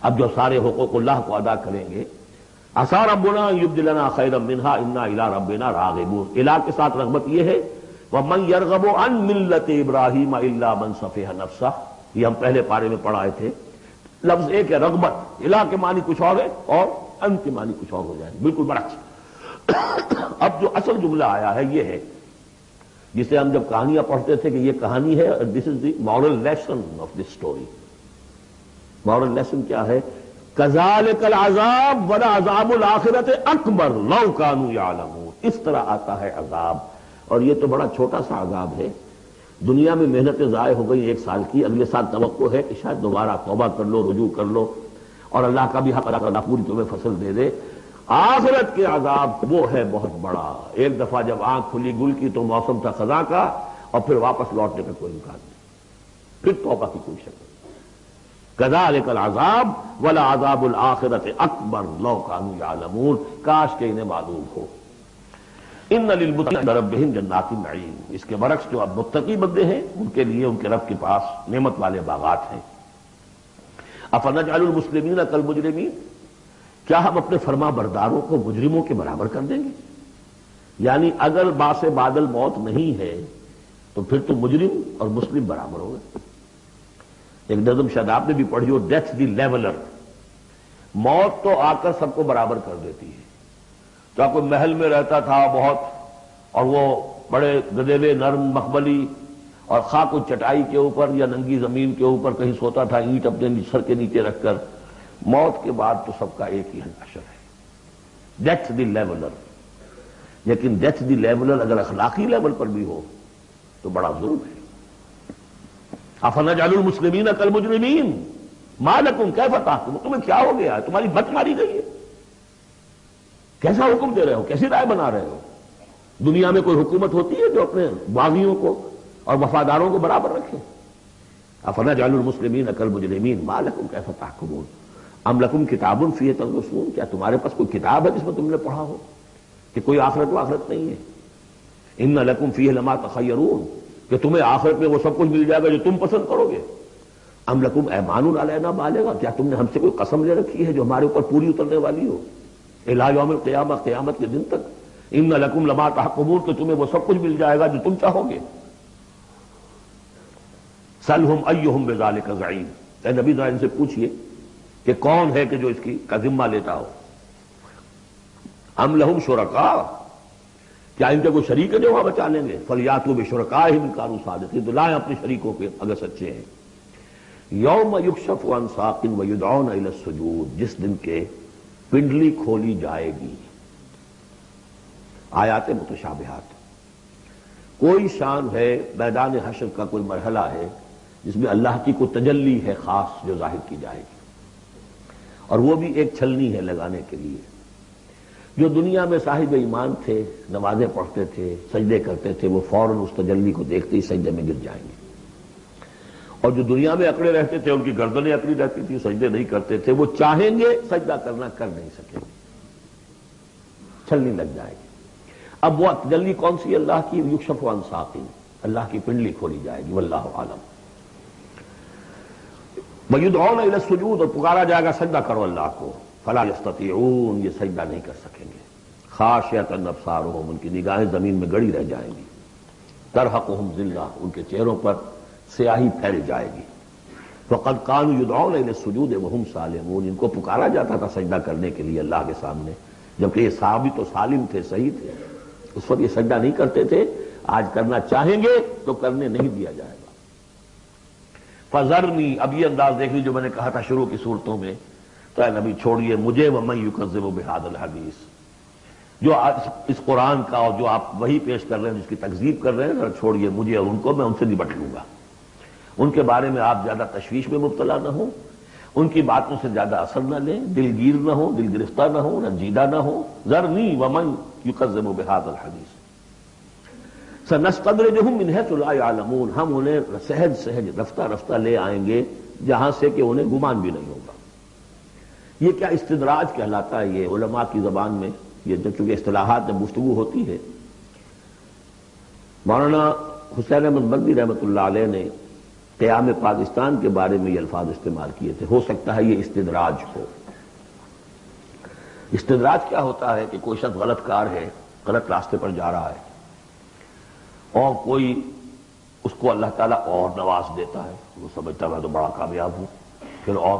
اب جو سارے حقوق اللہ کو ادا کریں گے۔ عسیٰ ربنا ان یبدلنا خیرا منہا انا الی ربنا راغبون، الی کے ساتھ رغبت یہ ہے وَمَن يَرْغَبُ عَن مِلَّةِ إِبْرَاهِيمَ إِلَّا مَن سَفِهَ نَفْسَهُ، یہ ہم پہلے پارے میں پڑھائے تھے۔ لفظ ایک ہے رغبت، الہ کے معنی کچھ اور ہے اور ان کے معنی کچھ اور ہو جائے، بالکل برعکس۔ اب جو اصل جملہ آیا ہے یہ ہے جسے ہم جب کہانیاں پڑھتے تھے کہ یہ کہانی ہے، this is the moral lesson of this story. Moral lesson کیا ہے؟ کذالک العذاب ولعذاب الآخرۃ اکبر لو کانوا یعلمون، اس طرح آتا ہے عذاب، اور یہ تو بڑا چھوٹا سا عذاب ہے۔ دنیا میں محنتیں ضائع ہو گئی 1 سال کی، اگلے سال توقع ہے کہ شاید دوبارہ توبہ کر لو، رجوع کر لو اور اللہ کا بھی حق ادا کرنا، پوری تمہیں فصل دے دے۔ آخرت کے عذاب وہ ہے بہت بڑا، ایک دفعہ جب آنکھ کھلی گل کی تو موسم تھا خزاں کا، اور پھر واپس لوٹنے کا کوئی امکان نہیں، پھر توبہ کی کوئی شکل نہیں۔ کذالک العذاب ولعذاب الآخرۃ اکبر لو کانوا یعلمون، کاش کہ انہیں معلوم ہو۔ ان للمتقین عند ربہم جنات النعیم، اس کے برعکس جو اب متقی بندے ہیں ان کے لیے ان کے رب کے پاس نعمت والے باغات ہیں۔ افنجعل المسلمین کالمجرمین، کیا ہم اپنے فرما برداروں کو مجرموں کے برابر کر دیں گے؟ یعنی اگر باعث بادل موت نہیں ہے تو پھر تو مجرم اور مسلم برابر ہو گئے۔ ایک نظم شاید آپ نے بھی پڑھی ہو، ڈیتھ دی لیولر، موت تو آ کر سب کو برابر کر دیتی ہے۔ تو کوئی محل میں رہتا تھا بہت، اور وہ بڑے گدیلے نرم مخملی اور خواہ کوئی چٹائی کے اوپر یا ننگی زمین کے اوپر کہیں سوتا تھا اینٹ اپنے سر کے نیچے رکھ کر، موت کے بعد تو سب کا ایک ہی حشر ہے، ڈیتھ دی لیولر۔ لیکن ڈیتھ دی لیولر اگر اخلاقی لیول پر بھی ہو تو بڑا ظلم ہے۔ افنجعل المسلمین کالمجرمین ما لکم کیف تحکمون، تمہیں کیا ہو گیا ہے؟ تمہاری بت ماری گئی ہے؟ کیسا حکم دے رہے ہو؟ کیسی رائے بنا رہے ہو؟ دنیا میں کوئی حکومت ہوتی ہے جو اپنے باغیوں کو اور وفاداروں کو برابر رکھے؟ افنجعل المسلمین کالمجرمین ما لکم کیف تحکمون ام لکم کتاب فیہ تدرسون، کیا تمہارے پاس کوئی کتاب ہے جس میں تم نے پڑھا ہو کہ کوئی آخرت و آخرت نہیں ہے؟ ان لکم فیہ لما تخیرون، کہ تمہیں آخرت میں وہ سب کچھ مل جائے گا جو تم پسند کرو گے۔ ام لکم ایمان علینا بالغ، کیا تم نے ہم سے کوئی قسم لے رکھی ہے جو ہمارے اوپر پوری اترنے والی ہو الی یوم القیامہ، قیامت کے دن تک؟ ان لکم لما تحکمون، کہ تمہیں وہ سب کچھ مل جائے گا جو تم چاہو گے۔ سلہم ایہم بذالک زعیم، اے نبی ذرا ان سے پوچھئے کہ کون ہے کہ جو اس کی کا ذمہ لیتا ہو۔ ام لہم شرکاء، کیا ان کے کوئی شریک ہے جو وہاں بچا لیں گے؟ فلیاتوا بشرکائہم ان کانوا صادقین، تو لائیں اپنے شریکوں کے اگر سچے ہیں۔ یوم یکشف عن ساق ویدعون الی السجود، جس دن کے پنڈلی کھولی جائے گی۔ آیات متشابہات، کوئی شان ہے، میدان حشر کا کوئی مرحلہ ہے جس میں اللہ کی کوئی تجلی ہے خاص جو ظاہر کی جائے گی، اور وہ بھی ایک چھلنی ہے لگانے کے لیے۔ جو دنیا میں صاحب ایمان تھے، نمازیں پڑھتے تھے، سجدے کرتے تھے، وہ فوراً اس تجلی کو دیکھتے ہی سجدے میں گر جائیں گے، اور جو دنیا میں اکڑے رہتے تھے ان کی گردنیں اکڑی رہتی تھی، سجدے نہیں کرتے تھے، وہ چاہیں گے سجدہ کرنا کر نہیں سکیں گے، چھلنی لگ جائے گی۔ اب وہ تجلی کون سی؟ اللہ کی، یکشف عن ساق، اللہ کی پنڈلی کھولی جائے گی، واللہ عالم۔ وَيُدْعَوْنَ إِلَى السُّجُودِ، اور پکارا جائے گا سجدہ کرو اللہ کو، فَلَا يَسْتَطِيعُونَ، یہ سجدہ نہیں کر سکیں گے۔ خَاشِعَةً أَبْصَارُهُمْ، ان کی نگاہیں زمین میں گڑی رہ جائیں گی۔ تَرْهَقُهُمْ ذِلَّةٌ، ان کے چہروں پر سیاہی پھیل جائے گی۔ وَقَدْ كَانُوا يُدْعَوْنَ إِلَى السُّجُودِ وَهُمْ سَالِمُونَ، ان کو پکارا جاتا تھا سجدہ کرنے کے لیے اللہ کے سامنے، جبکہ یہ ثابت و سالم تھے، صحیح تھے، اس وقت یہ سجدہ نہیں کرتے تھے۔ آج کرنا چاہیں گے تو کرنے نہیں دیا جائے گا۔ فَذَرْنِي، اب یہ انداز دیکھ لیجیے جو میں نے کہا تھا شروع کی صورتوں میں، تو اے نبی چھوڑیے مجھے، وَمَن يُكَذِّبُ بِهَذَا الْحَدِيثِ، جو اس قرآن کا اور جو آپ وہی پیش کر رہے ہیں جس کی تکذیب کر رہے ہیں، ذرا چھوڑیے مجھے اور ان کو، میں ان سے نپٹ لوں گا۔ ان کے بارے میں آپ زیادہ تشویش میں مبتلا نہ ہوں، ان کی باتوں سے زیادہ اثر نہ لیں، دلگیر نہ ہو، دل گرفتہ نہ ہو، رنجیدہ نہ ہو۔ ذرنی ومن یکذب بہذا الحدیث سنستدرجہم من حیث لا یعلمون، ہم انہیں سہج سہج رفتہ رفتہ لے آئیں گے جہاں سے کہ انہیں گمان بھی نہیں ہوگا۔ یہ کیا استدراج کہلاتا ہے؟ یہ علماء کی زبان میں یہ جب چونکہ اصطلاحات میں گفتگو ہوتی ہے، مولانا حسین احمد مدنی رحمۃ اللہ علیہ نے قیام پاکستان کے بارے میں یہ الفاظ استعمال کیے تھے، ہو سکتا ہے یہ استدراج ہو۔ استدراج کیا ہوتا ہے کہ کوئی شخص غلط کار ہے، غلط راستے پر جا رہا ہے، اور کوئی اس کو اللہ تعالیٰ اور نواز دیتا ہے، وہ سمجھتا ہے میں تو بڑا کامیاب ہوں، پھر اور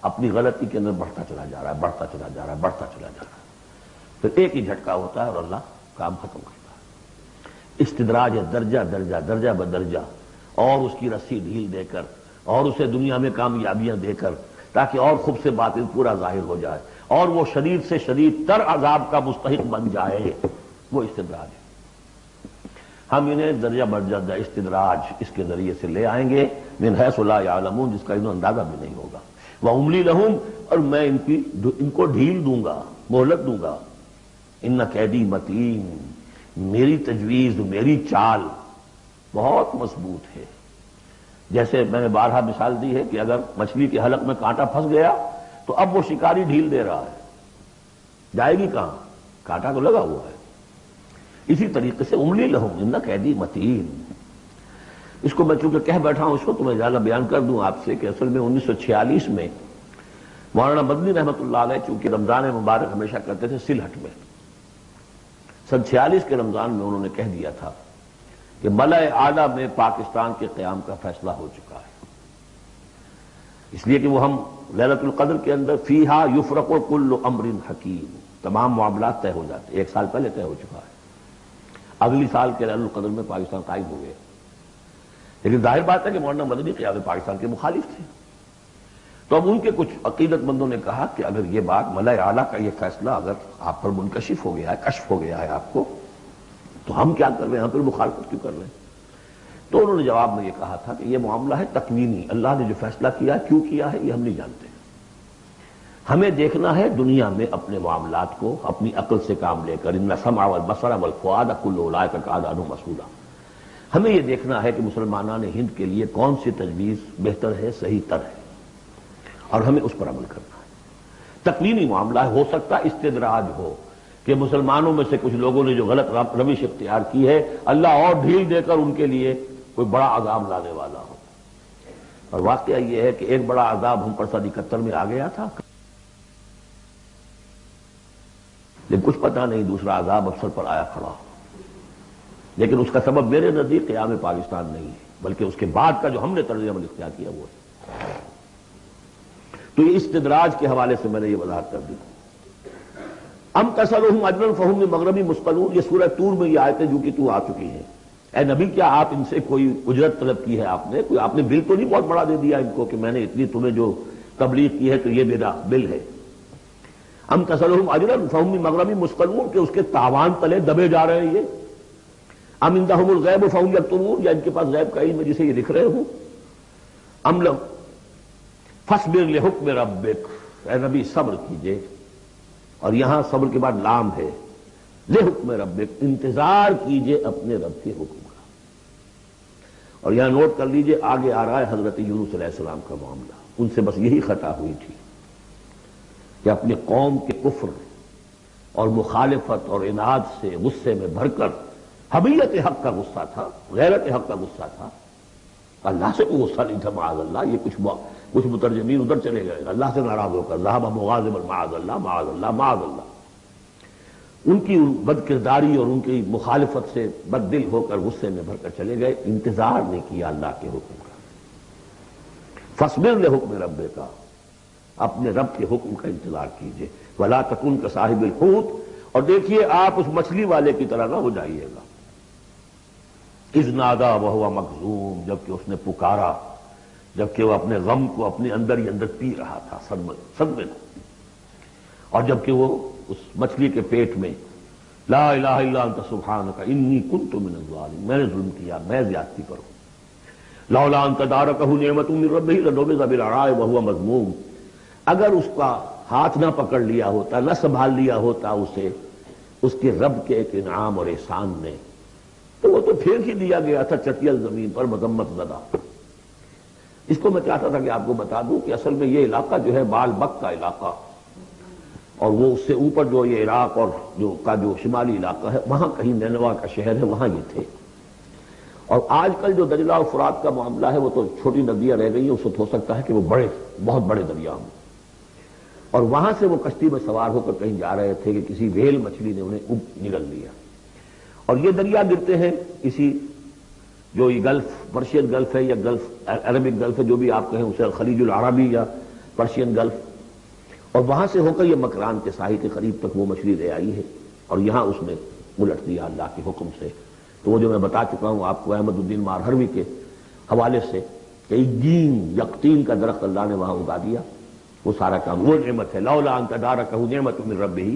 اپنی غلطی کے اندر بڑھتا چلا جا رہا ہے، بڑھتا چلا جا رہا ہے، بڑھتا چلا جا رہا ہے، پھر ایک ہی جھٹکا ہوتا ہے اور اللہ کام ختم کرتا ہے۔ استدراج ہے درجہ درجہ، درجہ بدرجہ، اور اس کی رسی ڈھیل دے کر، اور اسے دنیا میں کامیابیاں دے کر، تاکہ اور خوب سے باطل پورا ظاہر ہو جائے اور وہ شدید سے شدید تر عذاب کا مستحق بن جائے، وہ استدراج ہے۔ ہم انہیں درجہ بدرجہ استدراج اس کے ذریعے سے لے آئیں گے، من حیث لا یعلمون، جس کا انہیں اندازہ بھی نہیں ہوگا۔ وَأُمْلِي لَهُمْ، اور میں ان کو ڈھیل دوں گا، مہلت دوں گا۔ ان کیدی متین، میری تجویز، میری چال بہت مضبوط ہے۔ جیسے میں نے بارہا مثال دی ہے کہ اگر مچھلی کے حلق میں کانٹا پھنس گیا تو اب وہ شکاری ڈھیل دے رہا ہے، جائے گی کہاں؟ کانٹا تو لگا ہوا ہے۔ اسی طریقے سے املی لہم ان قیدی متین، اس کو میں چونکہ کہہ بیٹھا ہوں، اس کو تو میں زیادہ بیان کر دوں آپ سے کہ اصل میں 1946 میں مولانا مدنی رحمۃ اللہ علیہ چونکہ رمضان مبارک ہمیشہ کرتے تھے سلہٹ میں، سن 46 کے رمضان میں انہوں نے کہہ دیا تھا کہ ملأ اعلیٰ میں پاکستان کے قیام کا فیصلہ ہو چکا ہے، اس لیے کہ وہ ہم لیلۃ القدر کے اندر فیہا یفرق کل امر حکیم، تمام معاملات طے ہو جاتے، ایک سال پہلے طے ہو چکا ہے، اگلی سال کے لیلۃ القدر میں پاکستان قائم ہو گیا۔ لیکن ظاہر بات ہے کہ مولانا مدنی قیام پاکستان کے مخالف تھے، تو اب ان کے کچھ عقیدت مندوں نے کہا کہ اگر یہ بات ملأ اعلیٰ کا یہ فیصلہ اگر آپ پر منکشف ہو گیا ہے، کشف ہو گیا ہے آپ کو، تو ہم کیا کر رہے ہیں، ہم پھر مخالفت کیوں کر رہے ہیں؟ تو انہوں نے جواب میں یہ کہا تھا کہ یہ معاملہ ہے تکوینی، اللہ نے جو فیصلہ کیا ہے کیوں کیا ہے یہ ہم نہیں جانتے، ہمیں دیکھنا ہے دنیا میں اپنے معاملات کو اپنی عقل سے کام لے کر، ان السمع والبصر والفؤاد کل اولئک کان عنہ مسئولا، ہمیں یہ دیکھنا ہے کہ مسلمانان ہند کے لیے کون سی تجویز بہتر ہے، صحیح تر ہے، اور ہمیں اس پر عمل کرنا ہے۔ تکوینی معاملہ ہے، ہو سکتا ہے استدراج ہو کہ مسلمانوں میں سے کچھ لوگوں نے جو غلط روش اختیار کی ہے اللہ اور ڈھیل دے کر ان کے لیے کوئی بڑا عذاب لانے والا ہو، اور واقعہ یہ ہے کہ ایک بڑا عذاب ہم پر سن 71 میں آ گیا تھا، لیکن کچھ پتہ نہیں دوسرا عذاب افسر پر آیا کھڑا ہو، لیکن اس کا سبب میرے نزدیک قیام پاکستان نہیں ہے، بلکہ اس کے بعد کا جو ہم نے طرز عمل اختیار کیا وہ ہے۔ تو یہ استدراج کے حوالے سے میں نے یہ وضاحت کر دی۔ ام تسألهم اجرا فهم من مغرب مثقلون، یہ سورہ طور میں یہ آیتیں جو کہ تو آ چکی ہیں، اے نبی کیا آپ ان سے کوئی اجرت طلب کی ہے؟ کوئی آپ نے بل تو نہیں بہت بڑا دے دیا ان کو کہ میں نے اتنی تمہیں جو تبلیغ کی ہے تو یہ میرا بل ہے؟ ام تسألهم اجرا فهم من مغرب مثقلون، کہ اس کے تاوان تلے دبے جا رہے ہیں یہ۔ ام عندهم الغیب فهم یکتمون، یا ان کے پاس غیب کا علم ہے جسے یہ لکھ رہے ہوں۔ ام لم فاصبر لحکم ربک، اے نبی صبر کیجئے، اور یہاں صبر کے بعد لام ہے، لحکم ربک، انتظار کیجئے اپنے رب کے حکم کا۔ اور یہاں نوٹ کر لیجئے آگے آ رہا ہے حضرت یونس علیہ السلام کا معاملہ، ان سے بس یہی خطا ہوئی تھی کہ اپنی قوم کے کفر اور مخالفت اور عناد سے غصے میں بھر کر، حمیت حق کا غصہ تھا، غیرت حق کا غصہ تھا، اللہ سے کوئی غصہ نہیں تھا معاذ اللہ۔ یہ کچھ مترجمین ادھر چلے گئے اللہ سے ناراض ہو کر، ذهب مغاضبا معاذ اللہ معاذ اللہ معاذ اللہ، ان کی بد کرداری اور ان کی مخالفت سے بد دل ہو کر غصے میں بھر کر چلے گئے، انتظار نہیں کیا اللہ کے حکم کا۔ فاصبر لحکم ربک، اپنے رب کے حکم کا انتظار کیجئے، ولا تکن کصاحب الحوت، اور دیکھیے آپ اس مچھلی والے کی طرح نہ ہو جائیے گا، اذ نادا وہو مکظوم، جبکہ اس نے پکارا، جبکہ وہ اپنے غم کو اپنے اندر ہی اندر پی رہا تھا صدمے، اور جبکہ وہ اس مچھلی کے پیٹ میں لا الہ الا انت سبحانک انی کنت من الظالمین، میں نے ظلم کیا، میں زیادتی پر ہوں، لولا ان تدارکہ نعمت من ربہ لنبذ بالعراء وہو مذموم، اگر اس کا ہاتھ نہ پکڑ لیا ہوتا، نہ سنبھال لیا ہوتا اسے اس کے رب کے ایک انعام اور احسان نے، تو وہ تو پھینک ہی دیا گیا تھا چٹیل زمین پر مذمت زدہ۔ اس کو میں چاہتا تھا کہ آپ کو بتا دوں کہ اصل میں یہ علاقہ جو ہے بال بک کا علاقہ، اور وہ اس سے اوپر جو یہ عراق اور جو شمالی علاقہ ہے وہاں کہیں نینوا کا شہر ہے، وہاں یہ تھے۔ اور آج کل جو دجلہ اور فرات کا معاملہ ہے وہ تو چھوٹی ندیاں رہ گئی ہیں، اس وقت ہو سکتا ہے کہ وہ بہت بڑے دریا ہوں، اور وہاں سے وہ کشتی میں سوار ہو کر کہیں جا رہے تھے کہ کسی ویل مچھلی نے انہیں نگل لیا، اور یہ دریا گرتے ہیں اسی جو یہ گلف پرشین گلف ہے یا گلف عربک گلف ہے، جو بھی آپ کہیں اسے خلیج العربی یا پرشین گلف، اور وہاں سے ہو کر یہ مکران کے ساحل کے قریب تک وہ مچھلی لے آئی ہے، اور یہاں اس نے الٹ دیا اللہ کے حکم سے۔ تو وہ جو میں بتا چکا ہوں آپ کو احمد الدین مارہروی کے حوالے سے کہ یقطین کا درخت اللہ نے وہاں اگا دیا، وہ سارا کام وہ نعمت ہے۔ لولا ان تدارکہ نعمت من ربہ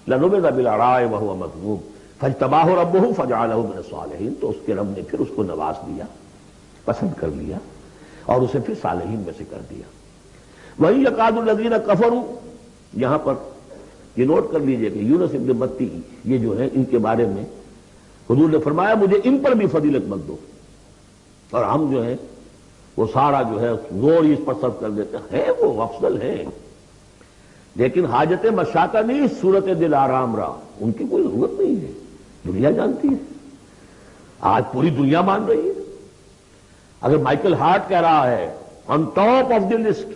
لنبذ بالعراء وهو مذموم فاجتباہ ربہ فجعلہ من الصالحین، تو اس کے رب نے پھر اس کو نواز دیا، پسند کر لیا، اور اسے پھر صالحین میں سے کر دیا۔ وہی یکاد الذین کفروا، یہاں پر یہ نوٹ کر لیجئے کہ یونس ابن متی یہ جو ہے ان کے بارے میں حضور نے فرمایا مجھے ان پر بھی فضیلت مت دو، اور ہم جو ہے وہ سارا جو ہے زور اس پر صرف کر دیتے ہیں، وہ افضل ہیں لیکن حاجت مشاطہ نہیں، صورت دل آرام رہا، ان کی کوئی ضرورت نہیں ہے، دنیا جانتی ہے، آج پوری دنیا مان رہی ہے۔ اگر مائیکل ہارٹ کہہ رہا ہے on top of the list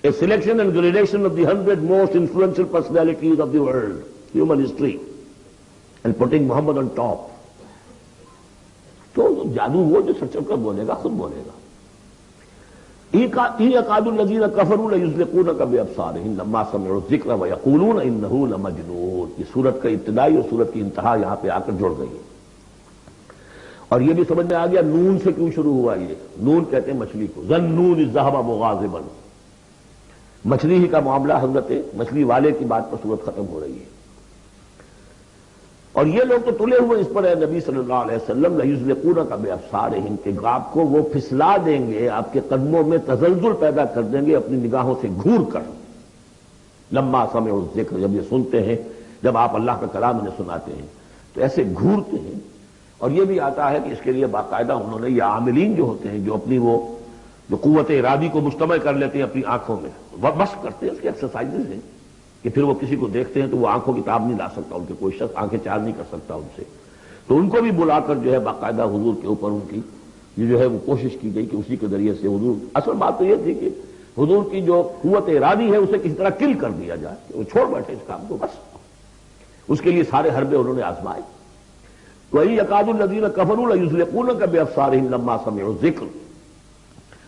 a selection and gradation of the 100 most influential personalities of the world, human history, and putting Muhammad on top, تو جادو وہ جو سچ کر بولے گا خود بولے گا۔ یکاد الذین کفروا لیزلقونک بابصارہم لما سمعوا الذکر ویقولون انہ لمجنون، یہ سورت کا ابتدائی اور سورت کی انتہا یہاں پہ آ کر جڑ گئی ہے، اور یہ بھی سمجھ میں آ گیا نون سے کیوں شروع ہوا۔ یہ نون کہتے ہیں مچھلی کو، ظنون اذ ذہب مغاضبا، مچھلی ہی کا معاملہ، حضرت مچھلی والے کی بات پر سورت ختم ہو رہی ہے، اور یہ لوگ تو تلے ہوئے اس پر ہے نبی صلی اللہ علیہ وسلم لیزلقونک بابصارہم، کہ آپ کو وہ پھسلا دیں گے، آپ کے قدموں میں تزلزل پیدا کر دیں گے اپنی نگاہوں سے گھور کر۔ لما سمعوا الذکر، جب یہ سنتے ہیں، جب آپ اللہ کا کلام انہیں سناتے ہیں تو ایسے گھورتے ہیں۔ اور یہ بھی آتا ہے کہ اس کے لیے باقاعدہ انہوں نے یہ عاملین جو ہوتے ہیں جو اپنی وہ جو قوت ارادی کو مجتمع کر لیتے ہیں اپنی آنکھوں میں، وہ مشق کرتے ہیں، اس کی ایکسرسائزز ہیں کہ پھر وہ کسی کو دیکھتے ہیں تو وہ آنکھوں کی تاب نہیں لا سکتا، ان کے کوئی شخص آنکھیں چار نہیں کر سکتا ان سے، تو ان کو بھی بلا کر جو ہے باقاعدہ حضور کے اوپر ان کی یہ جو ہے وہ کوشش کی گئی کہ اسی کے ذریعے سے حضور، اصل بات تو یہ تھی کہ حضور کی جو قوت ارادی ہے اسے کسی طرح کل کر دیا جائے کہ وہ چھوڑ بیٹھے اس کام کو، بس اس کے لیے سارے حربے انہوں نے آزمائے۔ وَإِن يَكَادُ الَّذِينَ كَفَرُوا لَيُزْلِقُونَكَ بِأَبْصَارِهِمْ لَمَّا سَمِعُوا الذِّكْرَ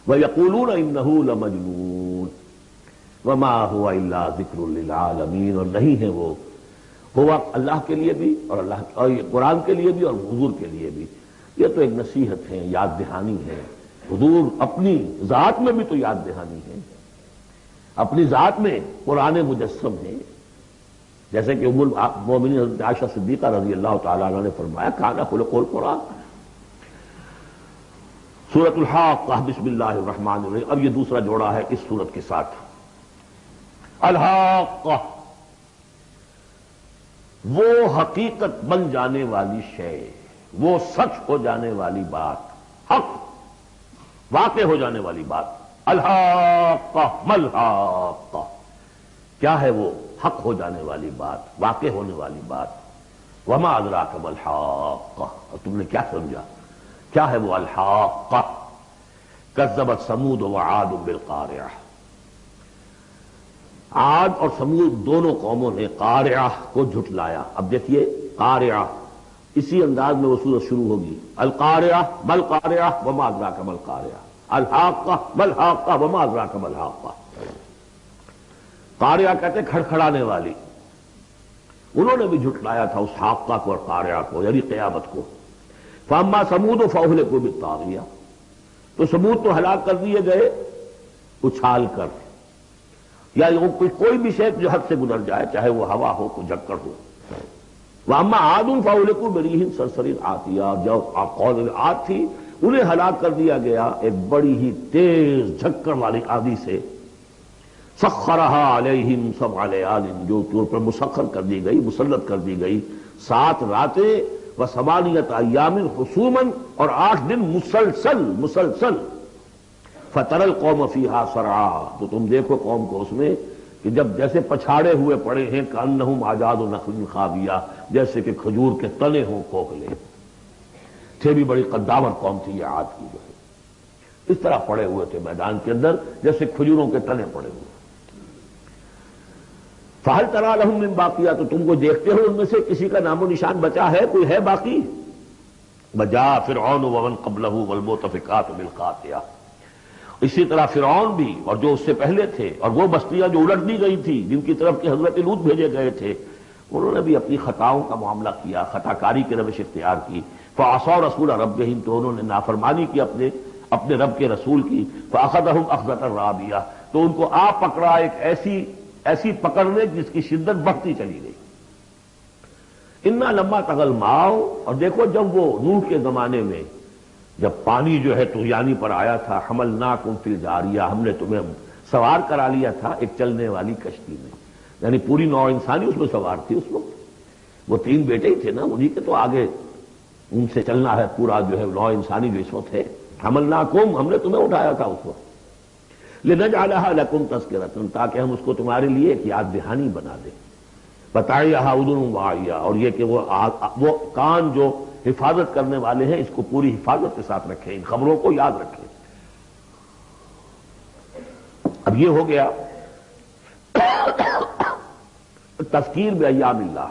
وَيَقُولُونَ إِنَّهُ لَمَجْنُونٌ وَمَا هُوَ إِلَّا ذِكْرٌ لِّلْعَالَمِينَ، اور نہیں ہے وہ ہوا اللہ کے لیے بھی اور یہ قرآن کے لیے بھی اور حضور کے لیے بھی، یہ تو ایک نصیحت ہے، یاد دہانی ہے۔ حضور اپنی ذات میں بھی تو یاد دہانی ہے، اپنی ذات میں قرآن مجسم ہے، جیسے کہ ام المؤمنین حضرت عائشہ صدیقہ رضی اللہ تعالیٰ عنہ نے فرمایا کان خلق القرآن۔ سورۃ الحاقہ، بسم اللہ الرحمن الرحیم، اب یہ دوسرا جوڑا ہے اس سورت کے ساتھ۔ الحاقہ، وہ حقیقت بن جانے والی شے، وہ سچ ہو جانے والی بات، حق واقع ہو جانے والی بات۔ الحاقہ ملحاقہ، کیا ہے وہ حق ہو جانے والی بات، واقع ہونے والی بات۔ وما ادراک ملحاقہ، اور تم نے کیا سمجھا کیا ہے وہ الحاقہ؟ کذبت ثمود وعاد بالقارعہ، عاد اور سمود دونوں قوموں نے قارعہ کو جھٹلایا۔ اب دیکھیے قارعہ، اسی انداز میں وہ سورت شروع ہوگی، القارعہ ملقارعہ وما ادراک ملقارعہ، الحاقہ ملحاقہ وما ادراک ملحاقہ۔ قارعہ کہتے ہیں کھڑکھڑانے والی، انہوں نے بھی جھٹلایا تھا اس حاقہ کو اور قارعہ کو، یعنی قیامت کو۔ فاما ثمود فاہلکوا بالطاغیہ، تو ثمود تو ہلاک کر دیے گئے اچھال کر، یا کوئی بھی شے جو حد سے گزر جائے، چاہے وہ ہوا ہو کوئی جھکڑ ہو۔ واما عاد فاہلکوا بريح صرصر عاتیہ، جو قوم عاد تھی انہیں ہلاک کر دیا گیا ایک بڑی ہی تیز جھکڑ والی آندھی سے۔ سخرها علیہم سبع لیال، جو ان پر مسخر کر دی گئی، مسلط کر دی گئی 7 راتیں و 8 ایام حسوما، اور 8 دن مسلسل۔ فتر القوم فیہا صرعا، تو تم دیکھو قوم کو اس میں کہ جب جیسے پچھاڑے ہوئے پڑے ہیں، کأنہم اعجاز نخل خاویہ، جیسے کہ کھجور کے تنے ہوں کھوکھلے، تھے بھی بڑی قدامر قوم تھی یہ عاد کی، جو ہے اس طرح پڑے ہوئے تھے میدان کے اندر جیسے کھجوروں کے تنے پڑے ہوئے۔ فہل تری لہم من باقیہ، تو تم کو دیکھتے ہو ان میں سے کسی کا نام و نشان بچا ہے، کوئی ہے باقی؟ وجاء فرعون ومن قبلہ والمؤتفقات بالخاطئہ، اسی طرح فرعون بھی اور جو اس سے پہلے تھے، اور وہ بستیاں جو الٹ دی گئی تھی جن کی طرف کہ حضرت لوط بھیجے گئے تھے، انہوں نے بھی اپنی خطاؤں کا معاملہ کیا، خطا کاری کی روش اختیار کی۔ فعصوا رسول ربہم، تو انہوں نے نافرمانی کی اپنے رب کے رسول کی۔ فاخذہم اخذۃ رابیہ، تو ان کو آ پکڑا ایک ایسی پکڑنے جس کی شدت بڑھتی چلی گئی۔ انا لما طغى الماء، اور دیکھو جب وہ نوح کے زمانے میں جب پانی جو ہے طغیانی پر آیا تھا، حملناکم فی الجاریہ، ہم نے تمہیں سوار کرا لیا تھا ایک چلنے والی کشتی میں، یعنی پوری نوع انسانی اس میں سوار تھی اس وقت، وہ 3 بیٹے ہی تھے نا، انہی کے تو آگے ان سے چلنا ہے پورا جو ہے نوع انسانی جو اس وقت ہے۔ حملناکم، ہم نے تمہیں اٹھایا تھا اس وقت، لنجعلها لکم تذکرۃ، تاکہ ہم اس کو تمہارے لیے ایک یاد دہانی بنا دیں۔ بتائیہا اذن واعیہ، اور یہ کہ وہ کان جو حفاظت کرنے والے ہیں اس کو پوری حفاظت کے ساتھ رکھیں، ان خبروں کو یاد رکھیں۔ اب یہ ہو گیا تذکیر بایام اللہ۔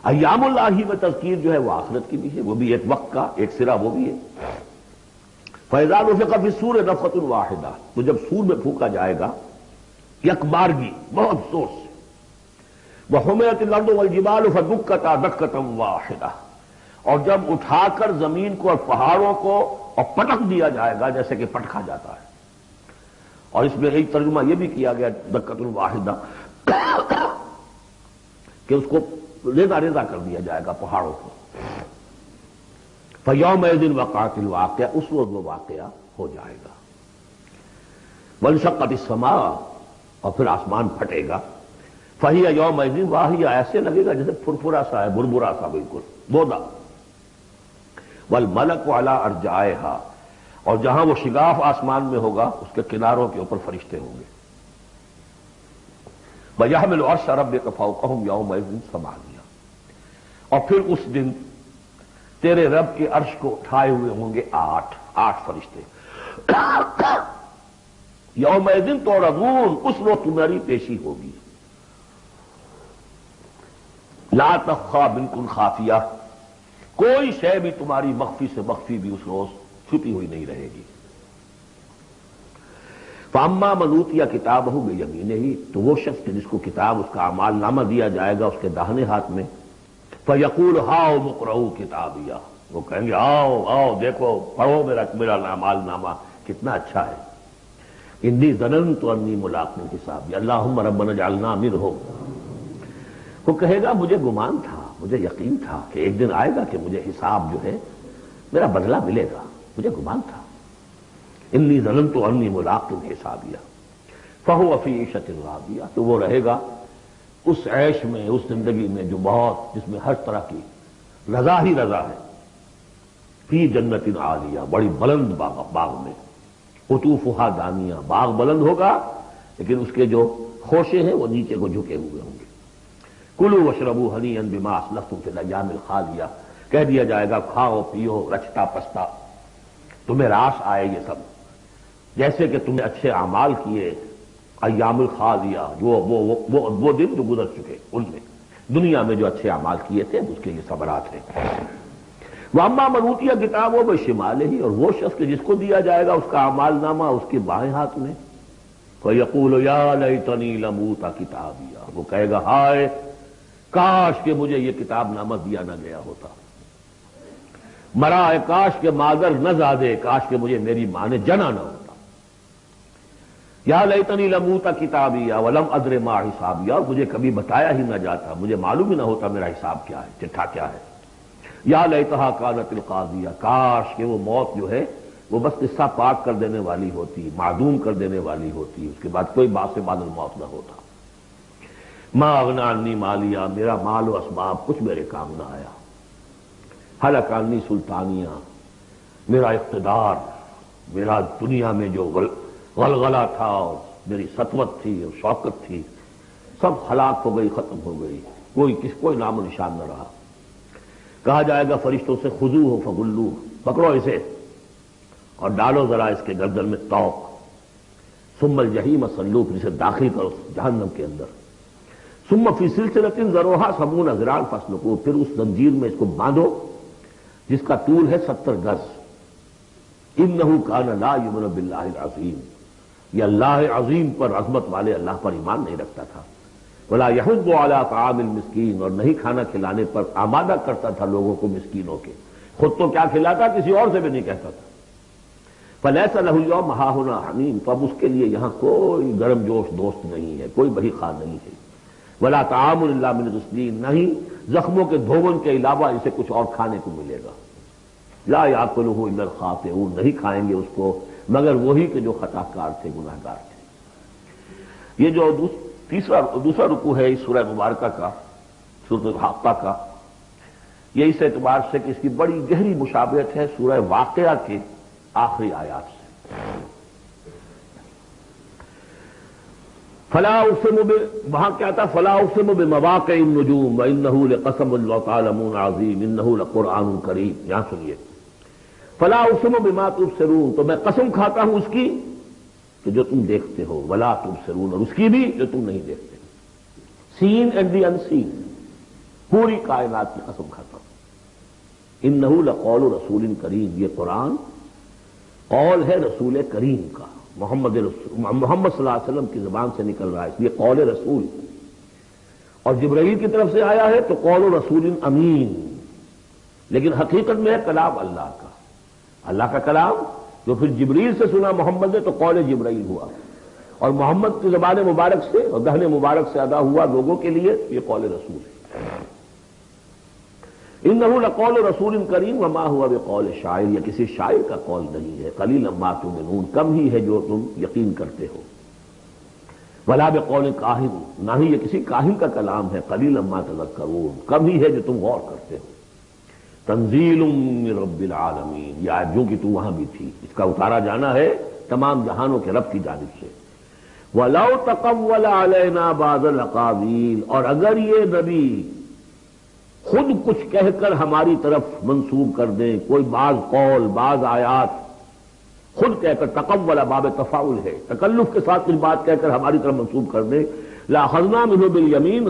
ایام اللہ ہی میں تذکیر جو ہے وہ آخرت کی بھی ہے، وہ بھی ایک وقت کا ایک سرا وہ بھی ہے۔ فَإِذَا نُفِخَ فِي الصُّورِ نَفْخَةٌ وَاحِدَةٌ، تو جب سور میں پھونکا جائے گا یک بارگی بہت زور سے، وَحُمِلَتِ الْأَرْضُ وَالْجِبَالُ فَدُكَّتَا دَكَّةً وَاحِدَةً، اور جب اٹھا کر زمین کو اور پہاڑوں کو اور پٹک دیا جائے گا جیسے کہ پٹکا جاتا ہے۔ اور اس میں ایک ترجمہ یہ بھی کیا گیا دکۃ الواحدہ کہ اس کو ریزہ ریزہ کر دیا جائے گا پہاڑوں کو۔ فَيَوْمَئِذٍ وَقَعَتِ الْوَاقِعَةُ، اس وقت وہ واقعہ ہو جائے گا۔ وَانشَقَّتِ السَّمَاءُ، اور پھر آسمان پھٹے گا۔ فَهِيَ يَوْمَئِذٍ وَاهِيَةٌ، ایسے لگے گا جیسے پھرپھرا سا ہے، بربرا سا بالکل بودا۔ وَالْمَلَكُ عَلَىٰ أَرْجَائِهَا، اور جہاں وہ شگاف آسمان میں ہوگا اس کے کناروں کے اوپر فرشتے ہوں گے۔ وَيَحْمِلُ عَرْشَ رَبِّكَ فَوْقَهُمْ يَوْمَئِذٍ ثَمَانِيَةٌ، اور پھر اس دن تیرے رب کے عرش کو اٹھائے ہوئے ہوں گے 8 فرشتے۔ یومئذ تعرضون، اس وقت تمہاری پیشی ہوگی۔ لا تخفی منکم خافیہ، کوئی شے بھی تمہاری مخفی سے مخفی بھی اس روز چھپی ہوئی نہیں رہے گی۔ فاما من اوتی کتابہ بیمینہ، تو وہ شخص جس کو کتاب اس کا اعمال نامہ دیا جائے گا اس کے داہنے ہاتھ میں، فیقول ہاؤ اقرؤوا کتابیہ، وہ کہیں گے آؤ آؤ دیکھو پڑھو میرا اعمال نامہ کتنا اچھا ہے۔ انی ظننت انی ملاق حسابی اللہم ربنا اجعلنا منہم، وہ کہے گا مجھے گمان تھا، مجھے یقین تھا کہ ایک دن آئے گا کہ مجھے حساب جو ہے میرا بدلہ ملے گا، مجھے گمان تھا۔ انی ظننت انی ملاق حسابیہ فہو فی عیشۃ راضیہ، تو وہ رہے گا اس عیش میں، اس زندگی میں جو بہت، جس میں ہر طرح کی رضا ہی رضا ہے۔ فی جنت عالیہ، بڑی بلند باغ میں، قطوفہا دانیہ، باغ بلند ہوگا لیکن اس کے جو خوشے ہیں وہ نیچے کو جھکے ہوئے ہوں گے۔ کلوا واشربوا ہنیئا بما اسلفتم فی الایام الخالیہ، کہہ دیا جائے گا کھاؤ پیو رچتا پستا، تمہیں راس آئے یہ سب، جیسے کہ تم نے اچھے اعمال کیے ایام الخالیہ، وہ دن جو گزر چکے ان میں دنیا میں جو اچھے اعمال کیے تھے اس کے یہ ثمرات ہیں۔ وَأَمَّا مَنْ أُوتِیَ کِتَابَهُ بِشِمَالِهِ، اور وہ شخص جس کو دیا جائے گا اس کا اعمال نامہ اس کے بائیں ہاتھ میں، فَيَقُولُ يَا لَيْتَنِي لَمْ أُوتَ کِتَابِیَهْ، وہ کہے گا ہائے کاش کہ مجھے یہ کتاب نامہ دیا نہ گیا ہوتا، مرا کاش کہ مادر نہ زادے، کاش کہ مجھے میری ماں نے جنا نہ ہوتا۔ یا لیتنی لم اوت کتابیہ ولم ادر ما حسابیہ، مجھے کبھی بتایا ہی نہ جاتا، مجھے معلوم ہی نہ ہوتا میرا حساب کیا ہے، چٹھا کیا ہے۔ یا لیتہا کانت القاضیہ، کاش کہ وہ موت جو ہے وہ بس قصہ پاک کر دینے والی ہوتی، معدوم کر دینے والی ہوتی، اس کے بعد کوئی باعث بعد الموت نہ ہوتا۔ ما اغنی عنی مالیہ، میرا مال و اسباب کچھ میرے کام نہ آیا۔ ہلک عنی سلطانیہ، میرا اقتدار، میرا دنیا میں جو غلغلہ تھا اور میری سطوت تھی اور شوکت تھی سب ہلاک ہو گئی، ختم ہو گئی، کوئی نام و نشان نہ رہا۔ کہا جائے گا فرشتوں سے خذوہ فغلوہ، پکڑو اسے اور ڈالو ذرا اس کے گردن میں توق، ثم الجحیم صلوہ، پھر اسے داخل کرو جہنم کے اندر، ثم فی سلسلۃ ذرعها 70 ذراعا فاسلکوہ، پھر اس زنجیر میں اس کو باندھو جس کا طول ہے 70 گز۔ انہ کان لا یؤمن باللہ العظیم، یہ اللہ عظیم پر، عظمت والے اللہ پر ایمان نہیں رکھتا تھا۔ ولا یحض علی طعام المسکین، اور نہیں کھانا کھلانے پر آمادہ کرتا تھا لوگوں کو مسکینوں کے، خود تو کیا کھلاتا کسی اور سے بھی نہیں کہتا تھا۔ فلیس لہ اليوم ہاہنا حمیم، تو اب اس کے لیے یہاں کوئی گرم جوش دوست نہیں ہے، کوئی بہی خواہ نہیں ہے۔ ولا طعام الا من غسلین، نہیں زخموں کے دھون کے علاوہ اسے کچھ اور کھانے کو ملے گا۔ لا یاکلہ الا الخاطئون، نہیں کھائیں گے اس کو مگر وہی کہ جو خطا کار تھے، گناہ گار تھے۔ یہ جو دوسرا رکوع ہے اس سورہ مبارکہ کا، سورۃ الحاقہ کا، یہ اس اعتبار سے کہ اس کی بڑی گہری مشابہت ہے سورہ واقعہ کے آخری آیات سے۔ فلا اقسم وہاں کیا تھا؟ فلا اقسم بمواقع النجوم وانہ لقسم لو تعلمون عظیم انہ لقرآن کریم۔ یہاں سنیے، فلا اقسم بما تبصرون، تو میں قسم کھاتا ہوں اس کی کہ جو تم دیکھتے ہو، ولا تبصرون، اور اس کی بھی جو تم نہیں دیکھتے، سین اینڈ دی انسین، پوری کائنات کی قسم کھاتا ہوں۔ انہ لقول رسول کریم، یہ قرآن قول ہے رسول کریم کا، محمد صلی اللہ علیہ وسلم کی زبان سے نکل رہا ہے، اس لیے قول رسول، اور جبرائیل کی طرف سے آیا ہے تو قول رسول امین، لیکن حقیقت میں ہے کلام اللہ کا، اللہ کا کلام جو پھر جبریل سے سنا محمد نے تو قول جبرائیل ہوا، اور محمد کی زبان مبارک سے اور دہن مبارک سے ادا ہوا لوگوں کے لیے، یہ قول رسول ہے۔ انہ لقول رسول کریم وما هو بقول شاعر، یہ کسی شاعر کا قول نہیں ہے۔ قلیلا ما تؤمنون، کم ہی ہے جو تم یقین کرتے ہو۔ ولا بقول کاہن، نہ ہی یہ کسی کاہن کا کلام ہے۔ قلیلا ما تذکرون، کم ہی ہے جو تم غور کرتے ہو۔ تنزیل من رب العالمین، یہ آیت جو کہ تو وہاں بھی تھی، اس کا اتارا جانا ہے تمام جہانوں کے رب کی جانب سے۔ وَلَوْ تَقَوَّلَ عَلَيْنَا بَعْضَ الْأَقَاوِيلِ، اور اگر یہ نبی خود کچھ کہہ کر ہماری طرف منسوب کر دیں، کوئی بعض قول، بعض آیات خود کہہ کر، تقول باب تفاعل ہے، تکلف کے ساتھ کچھ بات کہہ کر ہماری طرف منسوب کر دیں، لَأَخَذْنَا مِنْهُ بِالْيَمِينِ،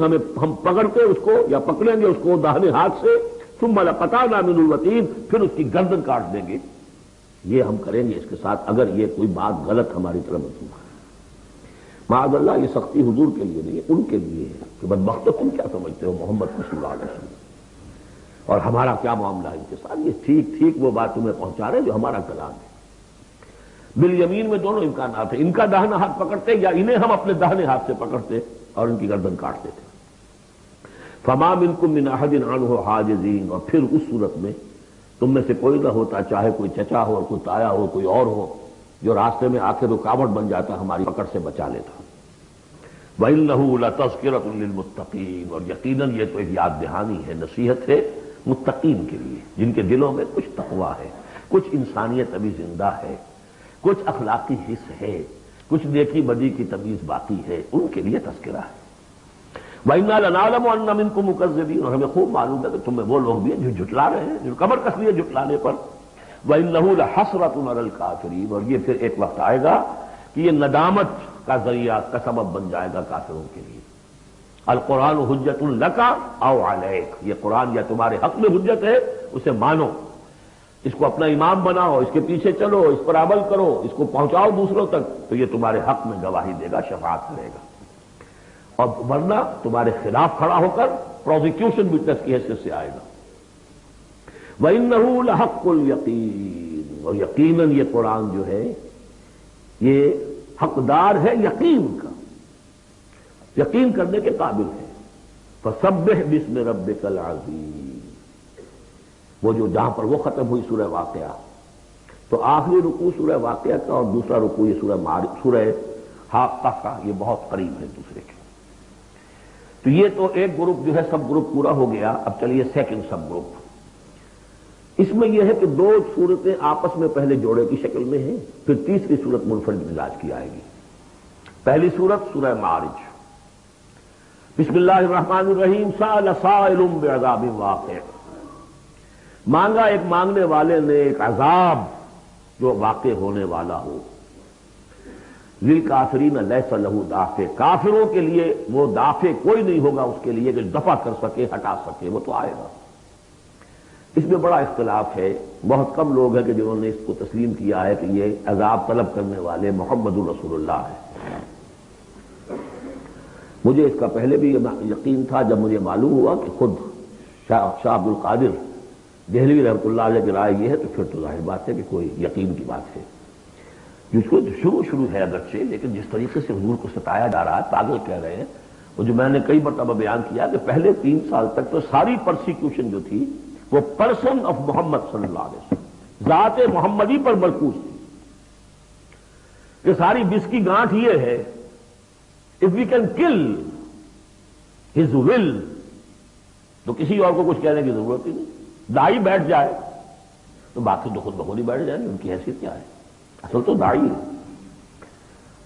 ہم پکڑ کے اس کو یا پکڑیں گے اس کو داہنے ہاتھ سے، ثم لقطعنا منه الوتین، پھر اس کی گردن کاٹ دیں گے۔ یہ ہم کریں گے اس کے ساتھ اگر یہ کوئی بات غلط ہماری طرف منسوب ہے۔ معاذ اللہ، یہ سختی حضور کے لیے نہیں ہے، ان کے لیے ہے کہ بدبختو تم کیا سمجھتے ہو محمد صلی اللہ علیہ وسلم، اور ہمارا کیا معاملہ ہے ان کے ساتھ؟ یہ ٹھیک وہ بات تمہیں پہنچا رہے جو ہمارا کلام ہے۔ بالیمین میں دونوں امکانات ہیں، ان کا داہنا ہاتھ پکڑتے یا انہیں ہم اپنے داہنے ہاتھ سے پکڑتے اور ان کی گردن کاٹتے تھے۔ فما منکم من احد عنہ حاجزین، اور پھر اس صورت میں تم میں سے کوئی نہ ہوتا، چاہے کوئی چچا ہو، کوئی تایا ہو، کوئی اور ہو، جو راستے میں آ کے رکاوٹ بن جاتا، ہماری پکڑ سے بچا لیتا۔ وَإِنَّهُ لَتَذْكِرَةٌ لِّلْمُتَّقِينَ، اور یقیناً یہ تو ایک یاد دہانی ہے، نصیحت ہے متقین کے لیے، جن کے دلوں میں کچھ تقویٰ ہے، کچھ انسانیت ابھی زندہ ہے، کچھ اخلاقی حس ہے، کچھ نیکی بدی کی تمیز باقی ہے، ان کے لیے تذکرہ ہے۔ وَإِنَّا لَنَعْلَمُ أَنَّ مِنكُم مُّكَذِّبِينَ، اور ہمیں خوب معلوم ہے کہ تم میں وہ لوگ بھی ہیں جو جھٹلا رہے ہیں، جو کمر کس لیے جھٹلانے پر۔ وَإِنَّهُ لَحَسْرَةٌ عَلَى الْكَافِرِينَ، اور یہ پھر ایک وقت آئے گا کہ یہ ندامت کا ذریعہ کا سبب بن جائے گا کافروں کے لیے۔ القرآن حجت لک او علیک، یہ قرآن یا تمہارے حق میں حجت ہے، اسے مانو، اس کو اپنا امام بناؤ، اس کے پیچھے چلو، اس پر عمل کرو، اس کو پہنچاؤ دوسروں تک، تو یہ تمہارے حق میں گواہی دے گا، شفاعت کرے گا، اور ورنہ تمہارے خلاف کھڑا ہو کر پروزیکیوشن وٹنس کی حیثیت سے آئے گا۔ وَإِنَّهُ لَحَقُّ الْيَقِينِ، اور یقیناً یہ قرآن جو ہے یہ حقدار ہے یقین کا، یقین کرنے کے قابل ہے۔ فَسَبِّحْ بِاسْمِ رَبِّكَ الْعَظِيمِ، وہ جو جہاں پر وہ ختم ہوئی سورہ واقعہ، تو آخری رکوع سورہ واقعہ کا اور دوسرا رکوع یہ سورہ حاقہ کا، یہ بہت قریب ہے دوسرے کے۔ تو یہ تو ایک گروپ جو ہے سب گروپ پورا ہو گیا۔ اب چلیے سیکنڈ سب گروپ، اس میں یہ ہے کہ دو صورتیں آپس میں پہلے جوڑے کی شکل میں ہیں، پھر تیسری صورت منفرد مزاج کی آئے گی۔ پہلی صورت سورہ معارج، بسم اللہ الرحمن الرحیم، سأل سائل بعذاب واقع، مانگا ایک مانگنے والے نے ایک عذاب جو واقع ہونے والا ہو۔ للکافرین لیس لہ دافع، کافروں کے لیے وہ دافع کوئی نہیں ہوگا اس کے لیے کہ دفع کر سکے، ہٹا سکے، وہ تو آئے گا۔ اس میں بڑا اختلاف ہے، بہت کم لوگ ہیں کہ جنہوں نے اس کو تسلیم کیا ہے کہ یہ عذاب طلب کرنے والے محمد الرسول اللہ ہے۔ مجھے اس کا پہلے بھی یقین تھا، جب مجھے معلوم ہوا کہ خود شاہ عبد القادر دہلوی رحمۃ اللہ علیہ کی رائے یہ ہے، تو پھر تو ظاہر بات ہے کہ کوئی یقین کی بات ہے، جس کو شروع ہے اگرچہ، لیکن جس طریقے سے حضور کو ستایا جا رہا ہے، پاگل کہہ رہے ہیں، اور جو میں نے کئی مرتبہ بیان کیا کہ پہلے 3 سال تک تو ساری پرسیکیوشن جو تھی وہ پرسن آف محمد صلی اللہ علیہ وسلم، ذات محمدی پر مرکوز تھی، کہ ساری بس کی گانٹھ یہ ہے if we can kill his will تو کسی اور کو کچھ کہنے کی ضرورت ہی نہیں، داعی بیٹھ جائے تو باقی تو خود بخود ہی بیٹھ جائیں گے، ان کی حیثیت کیا ہے؟ اصل تو داعی ہے۔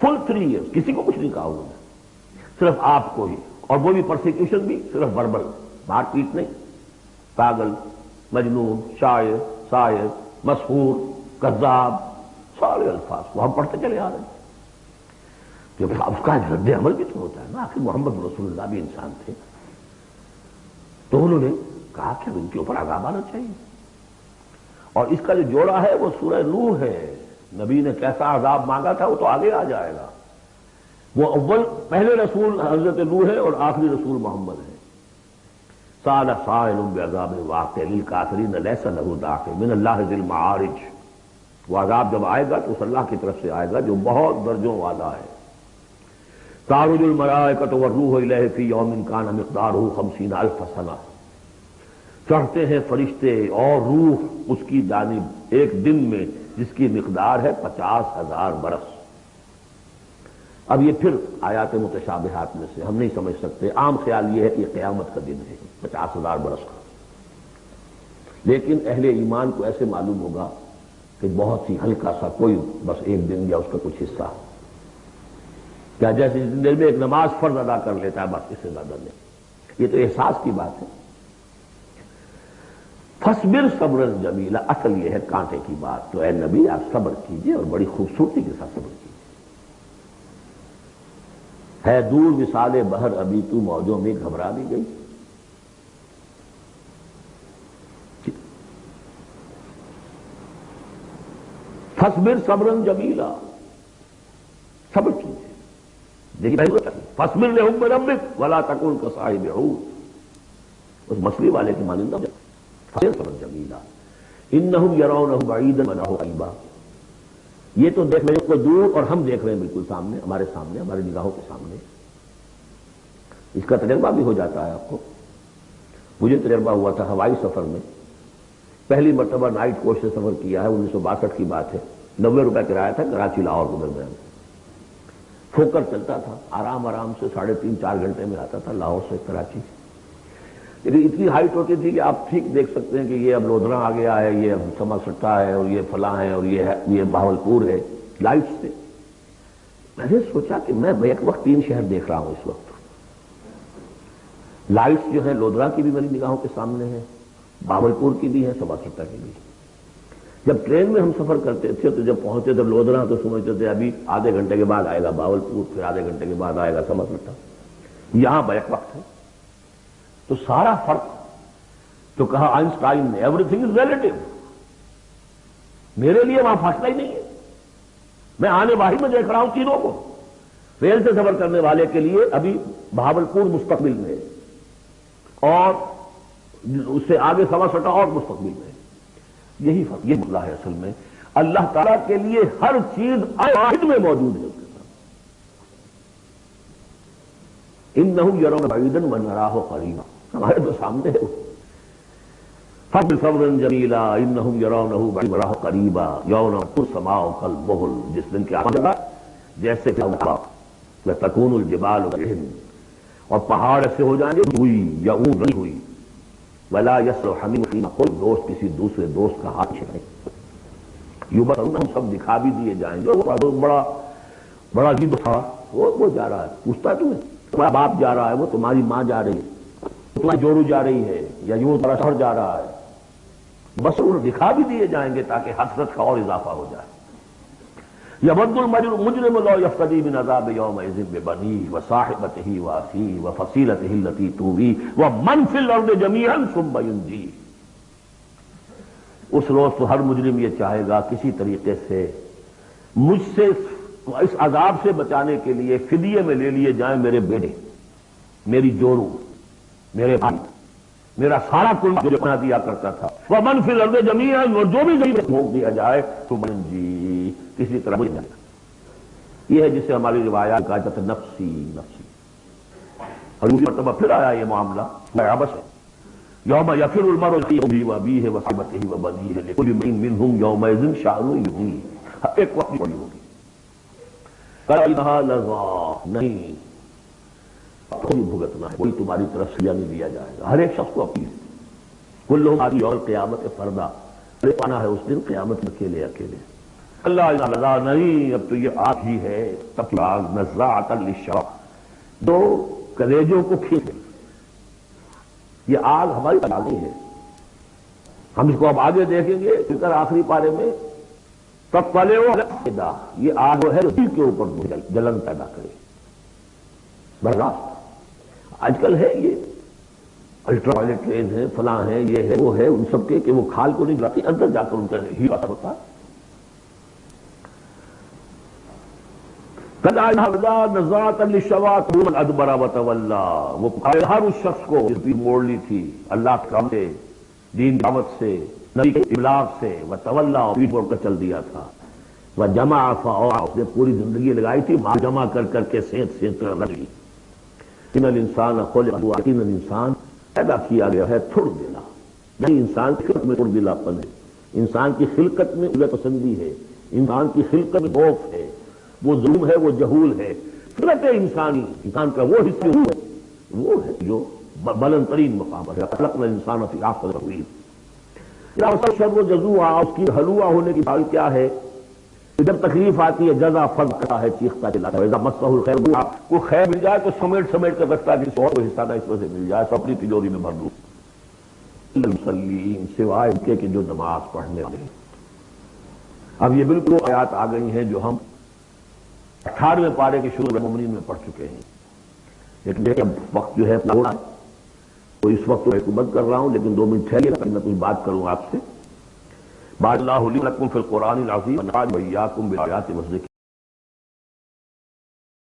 فل 3 ایئرس کسی کو کچھ نہیں کہا انہوں نے، صرف آپ کو ہی، اور وہ بھی پرسیکیوشن بھی صرف وربل، مار پیٹ نہیں، پاگل، مجنون، شاعر، ساحر، مسحور، کذاب، سارے الفاظ وہ ہم پڑھتے چلے آ رہے ہیں۔ اب اس کا رد عمل بھی تو ہوتا ہے نا، آخر محمد رسول اللہ بھی انسان تھے، تو انہوں نے کہا کہ ان کے اوپر عذاب آنا چاہیے، اور اس کا جو جوڑا ہے وہ سورہ نوح ہے۔ نبی نے کیسا عذاب مانگا تھا وہ تو آگے آ جائے گا، وہ اول پہلے رسول حضرت نوح ہے اور آخری رسول محمد ہے۔ سأل سائل بعذاب واقع للکافرین لیس لہ دافع من اللہ ذی المعارج، وہ عذاب جب آئے گا تو اس اللہ کی طرف سے آئے گا جو بہت درجوں والا ہے۔ تعرج الملائکۃ والروح الیہ فی یوم کان مقدارہ 50,000 سنہ، چڑھتے ہیں فرشتے اور روح اس کی جانب ایک دن میں جس کی مقدار ہے 50,000 برس۔ اب یہ پھر آیات متشابہات میں سے ہم نہیں سمجھ سکتے، عام خیال یہ ہے کہ یہ قیامت کا دن ہے 50,000 برس کا، لیکن اہل ایمان کو ایسے معلوم ہوگا کہ بہت ہی ہلکا سا کوئی بس ایک دن یا اس کا کچھ حصہ، کیا جیسے جس دن میں ایک نماز فرض ادا کر لیتا ہے، بس اس سے زیادہ نہیں۔ یہ تو احساس کی بات ہے۔ فصبر صبرا جمیلا، اصل یہ ہے کانٹے کی بات، تو اے نبی آپ صبر کیجئے اور بڑی خوبصورتی کے ساتھ صبر کیجئے۔ ہے دور وصال بحر ابھی تو موجوں میں گھبرا بھی گئی، فصبر صبرا جمیلا، صبر کیجئے۔ دیکھیے فصبر لحکم ربک ولا تکن کصاحب حوت، اس مچھلی والے کی مانندہ فصبر صبرا جمیلا انہم یرونہ بعیدا ونراہ قریبا، یہ تو دیکھ رہے ہیں کو دور اور ہم دیکھ رہے ہیں بالکل سامنے، ہمارے سامنے، ہماری نگاہوں کے سامنے۔ اس کا تجربہ بھی ہو جاتا ہے آپ کو، مجھے تجربہ ہوا تھا ہوائی سفر میں، پہلی مرتبہ نائٹ کوچ سے سفر کیا ہے، 1962 کی بات ہے، 90 روپے کرایہ تھا، کراچی لاہور کے درمیان، ٹھوکر چلتا تھا، آرام آرام سے 3.5-4 گھنٹے میں آتا تھا لاہور سے کراچی، لیکن اتنی ہائٹ ہوتی تھی کہ آپ ٹھیک دیکھ سکتے ہیں کہ یہ اب لودھرا آ گیا ہے، یہ اب سما سٹا ہے، اور یہ فلاں ہے، اور یہ بہاولپور ہے، لائٹ سے۔ میں نے سوچا کہ میں ایک وقت 3 شہر دیکھ رہا ہوں اس وقت، لائٹس جو ہے لودھرا کی بھی میری نگاہوں کے سامنے ہے، بہاولپور کی بھی ہے، سما سٹا کی بھی ہے۔ جب ٹرین میں ہم سفر کرتے تھے تو جب پہنچتے تھے لودھرا تو سمجھتے تھے ابھی آدھے گھنٹے کے بعد آئے گا بہاولپور، پھر آدھے گھنٹے کے بعد آئے گا سما سٹا، یہاں بیک وقت ہے، تو سارا فرق تو کہا آئنسٹائن نے ایوری تھنگ از ریلیٹو، میرے لیے وہاں فاصلہ ہی نہیں ہے، میں آنے واہی میں دیکھ رہا ہوں تینوں کو، ریل سے سفر کرنے والے کے لیے ابھی بہاولپور مستقبل میں ہے، اور اس سے آگے سما سٹا اور مستقبل میں ہے، یہی فرق، یہ مسئلہ ہے اصل میں، اللہ تعالیٰ کے لیے ہر چیز واحد میں موجود ہے، انہم یرون بعیدا ونراہ قریبا، ہمارے تو سامنے ہے، فصبر صبرا جمیلا انہم یرونہ بعیدا ونراہ قریبا یوم السماء کالمہل، جس دن قیامت جیسے تکون الجبال کالعہن، اور پہاڑ ایسے ہو جائیں گے ہوئی یا اون نہیں ہوئی، ولا یصلح حمیم حمیم، کوئی دوست کسی دوسرے دوست کا ہاتھ چھڑے، یبصرون، ہم سب دکھا بھی دیے جائیں گے، وہ بڑا عجیب تھا، وہ جا رہا ہے، پوچھتا ہے تمہیں، تمہارا باپ جا رہا ہے، وہ تمہاری ماں جا رہی ہے، تمہاری جورو جا رہی ہے، یا یوں تمہارا شوہر جا رہا ہے، بس انہیں دکھا بھی دیے جائیں گے تاکہ حسرت کا اور اضافہ ہو جائے، یود المجرم لو یفتدی من عذاب یومئذ ببنیہ وصاحبتہ واخیہ وفصیلتہ التی تؤویہ ومن فی الارض جمیعا ثم ینجیہ۔ اس روز تو ہر مجرم یہ چاہے گا کسی طریقے سے مجھ سے اس عذاب سے بچانے کے لیے فدیے میں لے لیے جائیں میرے بیٹے، میری جورو، میرے بھائی، میرا سارا کل جو بنا دیا کرتا تھا، ومن فی الارض جمیعا، اور جو بھی زمین میں پھونک دیا جائے تو جی کسی طرح مل جائے گا۔ یہ ہے جسے ہماری روایات کہا جاتا ہے نفسی نفسی، اور دوسری مرتبہ پھر آیا یہ معاملہ بس ہے، یوم یفر المرء من اخیہ وابیہ وصاحبتہ وبنیہ لکل امرئ منہم یومئذ شأن یغنیہ۔ ایک وقت پڑی ہوگی کَلَّا لَظَىٰ، نہیں کوئی بھگتنا ہے، کوئی تمہاری طرف سے نہیں دیا جائے گا، ہر ایک شخص کو اپنی کلہم آتی یوم القیامت فردا، پانا ہے اس دن قیامت میں اکیلے اکیلے۔ اللہ لَظَىٰ، نہیں اب تو یہ آگ ہی ہے، تب آگ نَزَّاعَةً لِلشَّوَىٰ، جو کلیجوں کو کھینچ گئی۔ یہ آگ ہماری نہیں ہے، ہم اس کو اب آگے دیکھیں گے فکر آخری پارے میں، تب پلے ہو یہ آگ ہے دل کے اوپر جلن پیدا کرے، برداشت۔ آج کل ہے یہ الٹرا وائلٹ ریز ہیں، فلاں ہیں، یہ ہے وہ ہے، ان سب کے کہ وہ کھال کو نہیں جلاتی، اندر جا کر ان کا ہی اثر ہوتا ہے۔ نَزَّاعَةً لِلشَّوَىٰ مَنْ أَدْبَرَ وَتَوَلَّىٰ، وہ پکارے ہر اس شخص کو جس نے موڑ لی تھی اللہ کے کام سے، دین دعوت سے، نبی کے ابلاغ سے، وَتَوَلَّىٰ، پیٹ موڑ کر چل دیا تھا، وَجَمَعَ فَأَوْعَىٰ، اس نے پوری زندگی لگائی تھی مال جمع کر کر کے سینت سینت کر لگی۔ ان الانسان خلق ہوا، ان الانسان پیدا کیا گیا ہے تھوڑ دینا، نہیں انسان کی خلقت میں تھوڑ دیلا پن ہے، انسان کی خلقت میں الہ پسندی ہے، انسان کی خلقت میں خوف ہے، وہ ظلم ہے، وہ جہول ہے، فطرت انسانی، انسان کا وہ حصہ وہ ہے جو بلند ترین مقام ہے، خلقنا الانسان فی احسن تقویم۔ شر و جزوع، اس کی حلوہ ہونے کی بات کیا ہے؟ جب تکلیف آتی ہے جزا فض کرتا ہے، چیختا چلاتا ہے، مسہ الخیر، کو خیر مل جائے تو سمیٹ سمیٹ کر رکھتا ہے، کسی اور کو حصہ نہ اس میں سے مل جائے تو اپنی تجوری میں بھر دوں۔ المصلین، سوائے ان کے کہ جو نماز پڑھنے والے ہیں۔ اب یہ بالکل آیات آ گئی ہیں جو ہم 18ویں پارے کے شروع مومنین میں پڑھ چکے ہیں، لیکن اب وقت جو ہے تھوڑا، تو اس وقت میں حکومت کر رہا ہوں، لیکن 2 منٹ ٹھہریے میں کچھ بات کروں آپ سے۔ بارک اللہ لی ولکم فی القرآن العظیم ونفعني وإياكم بالآیات والذکر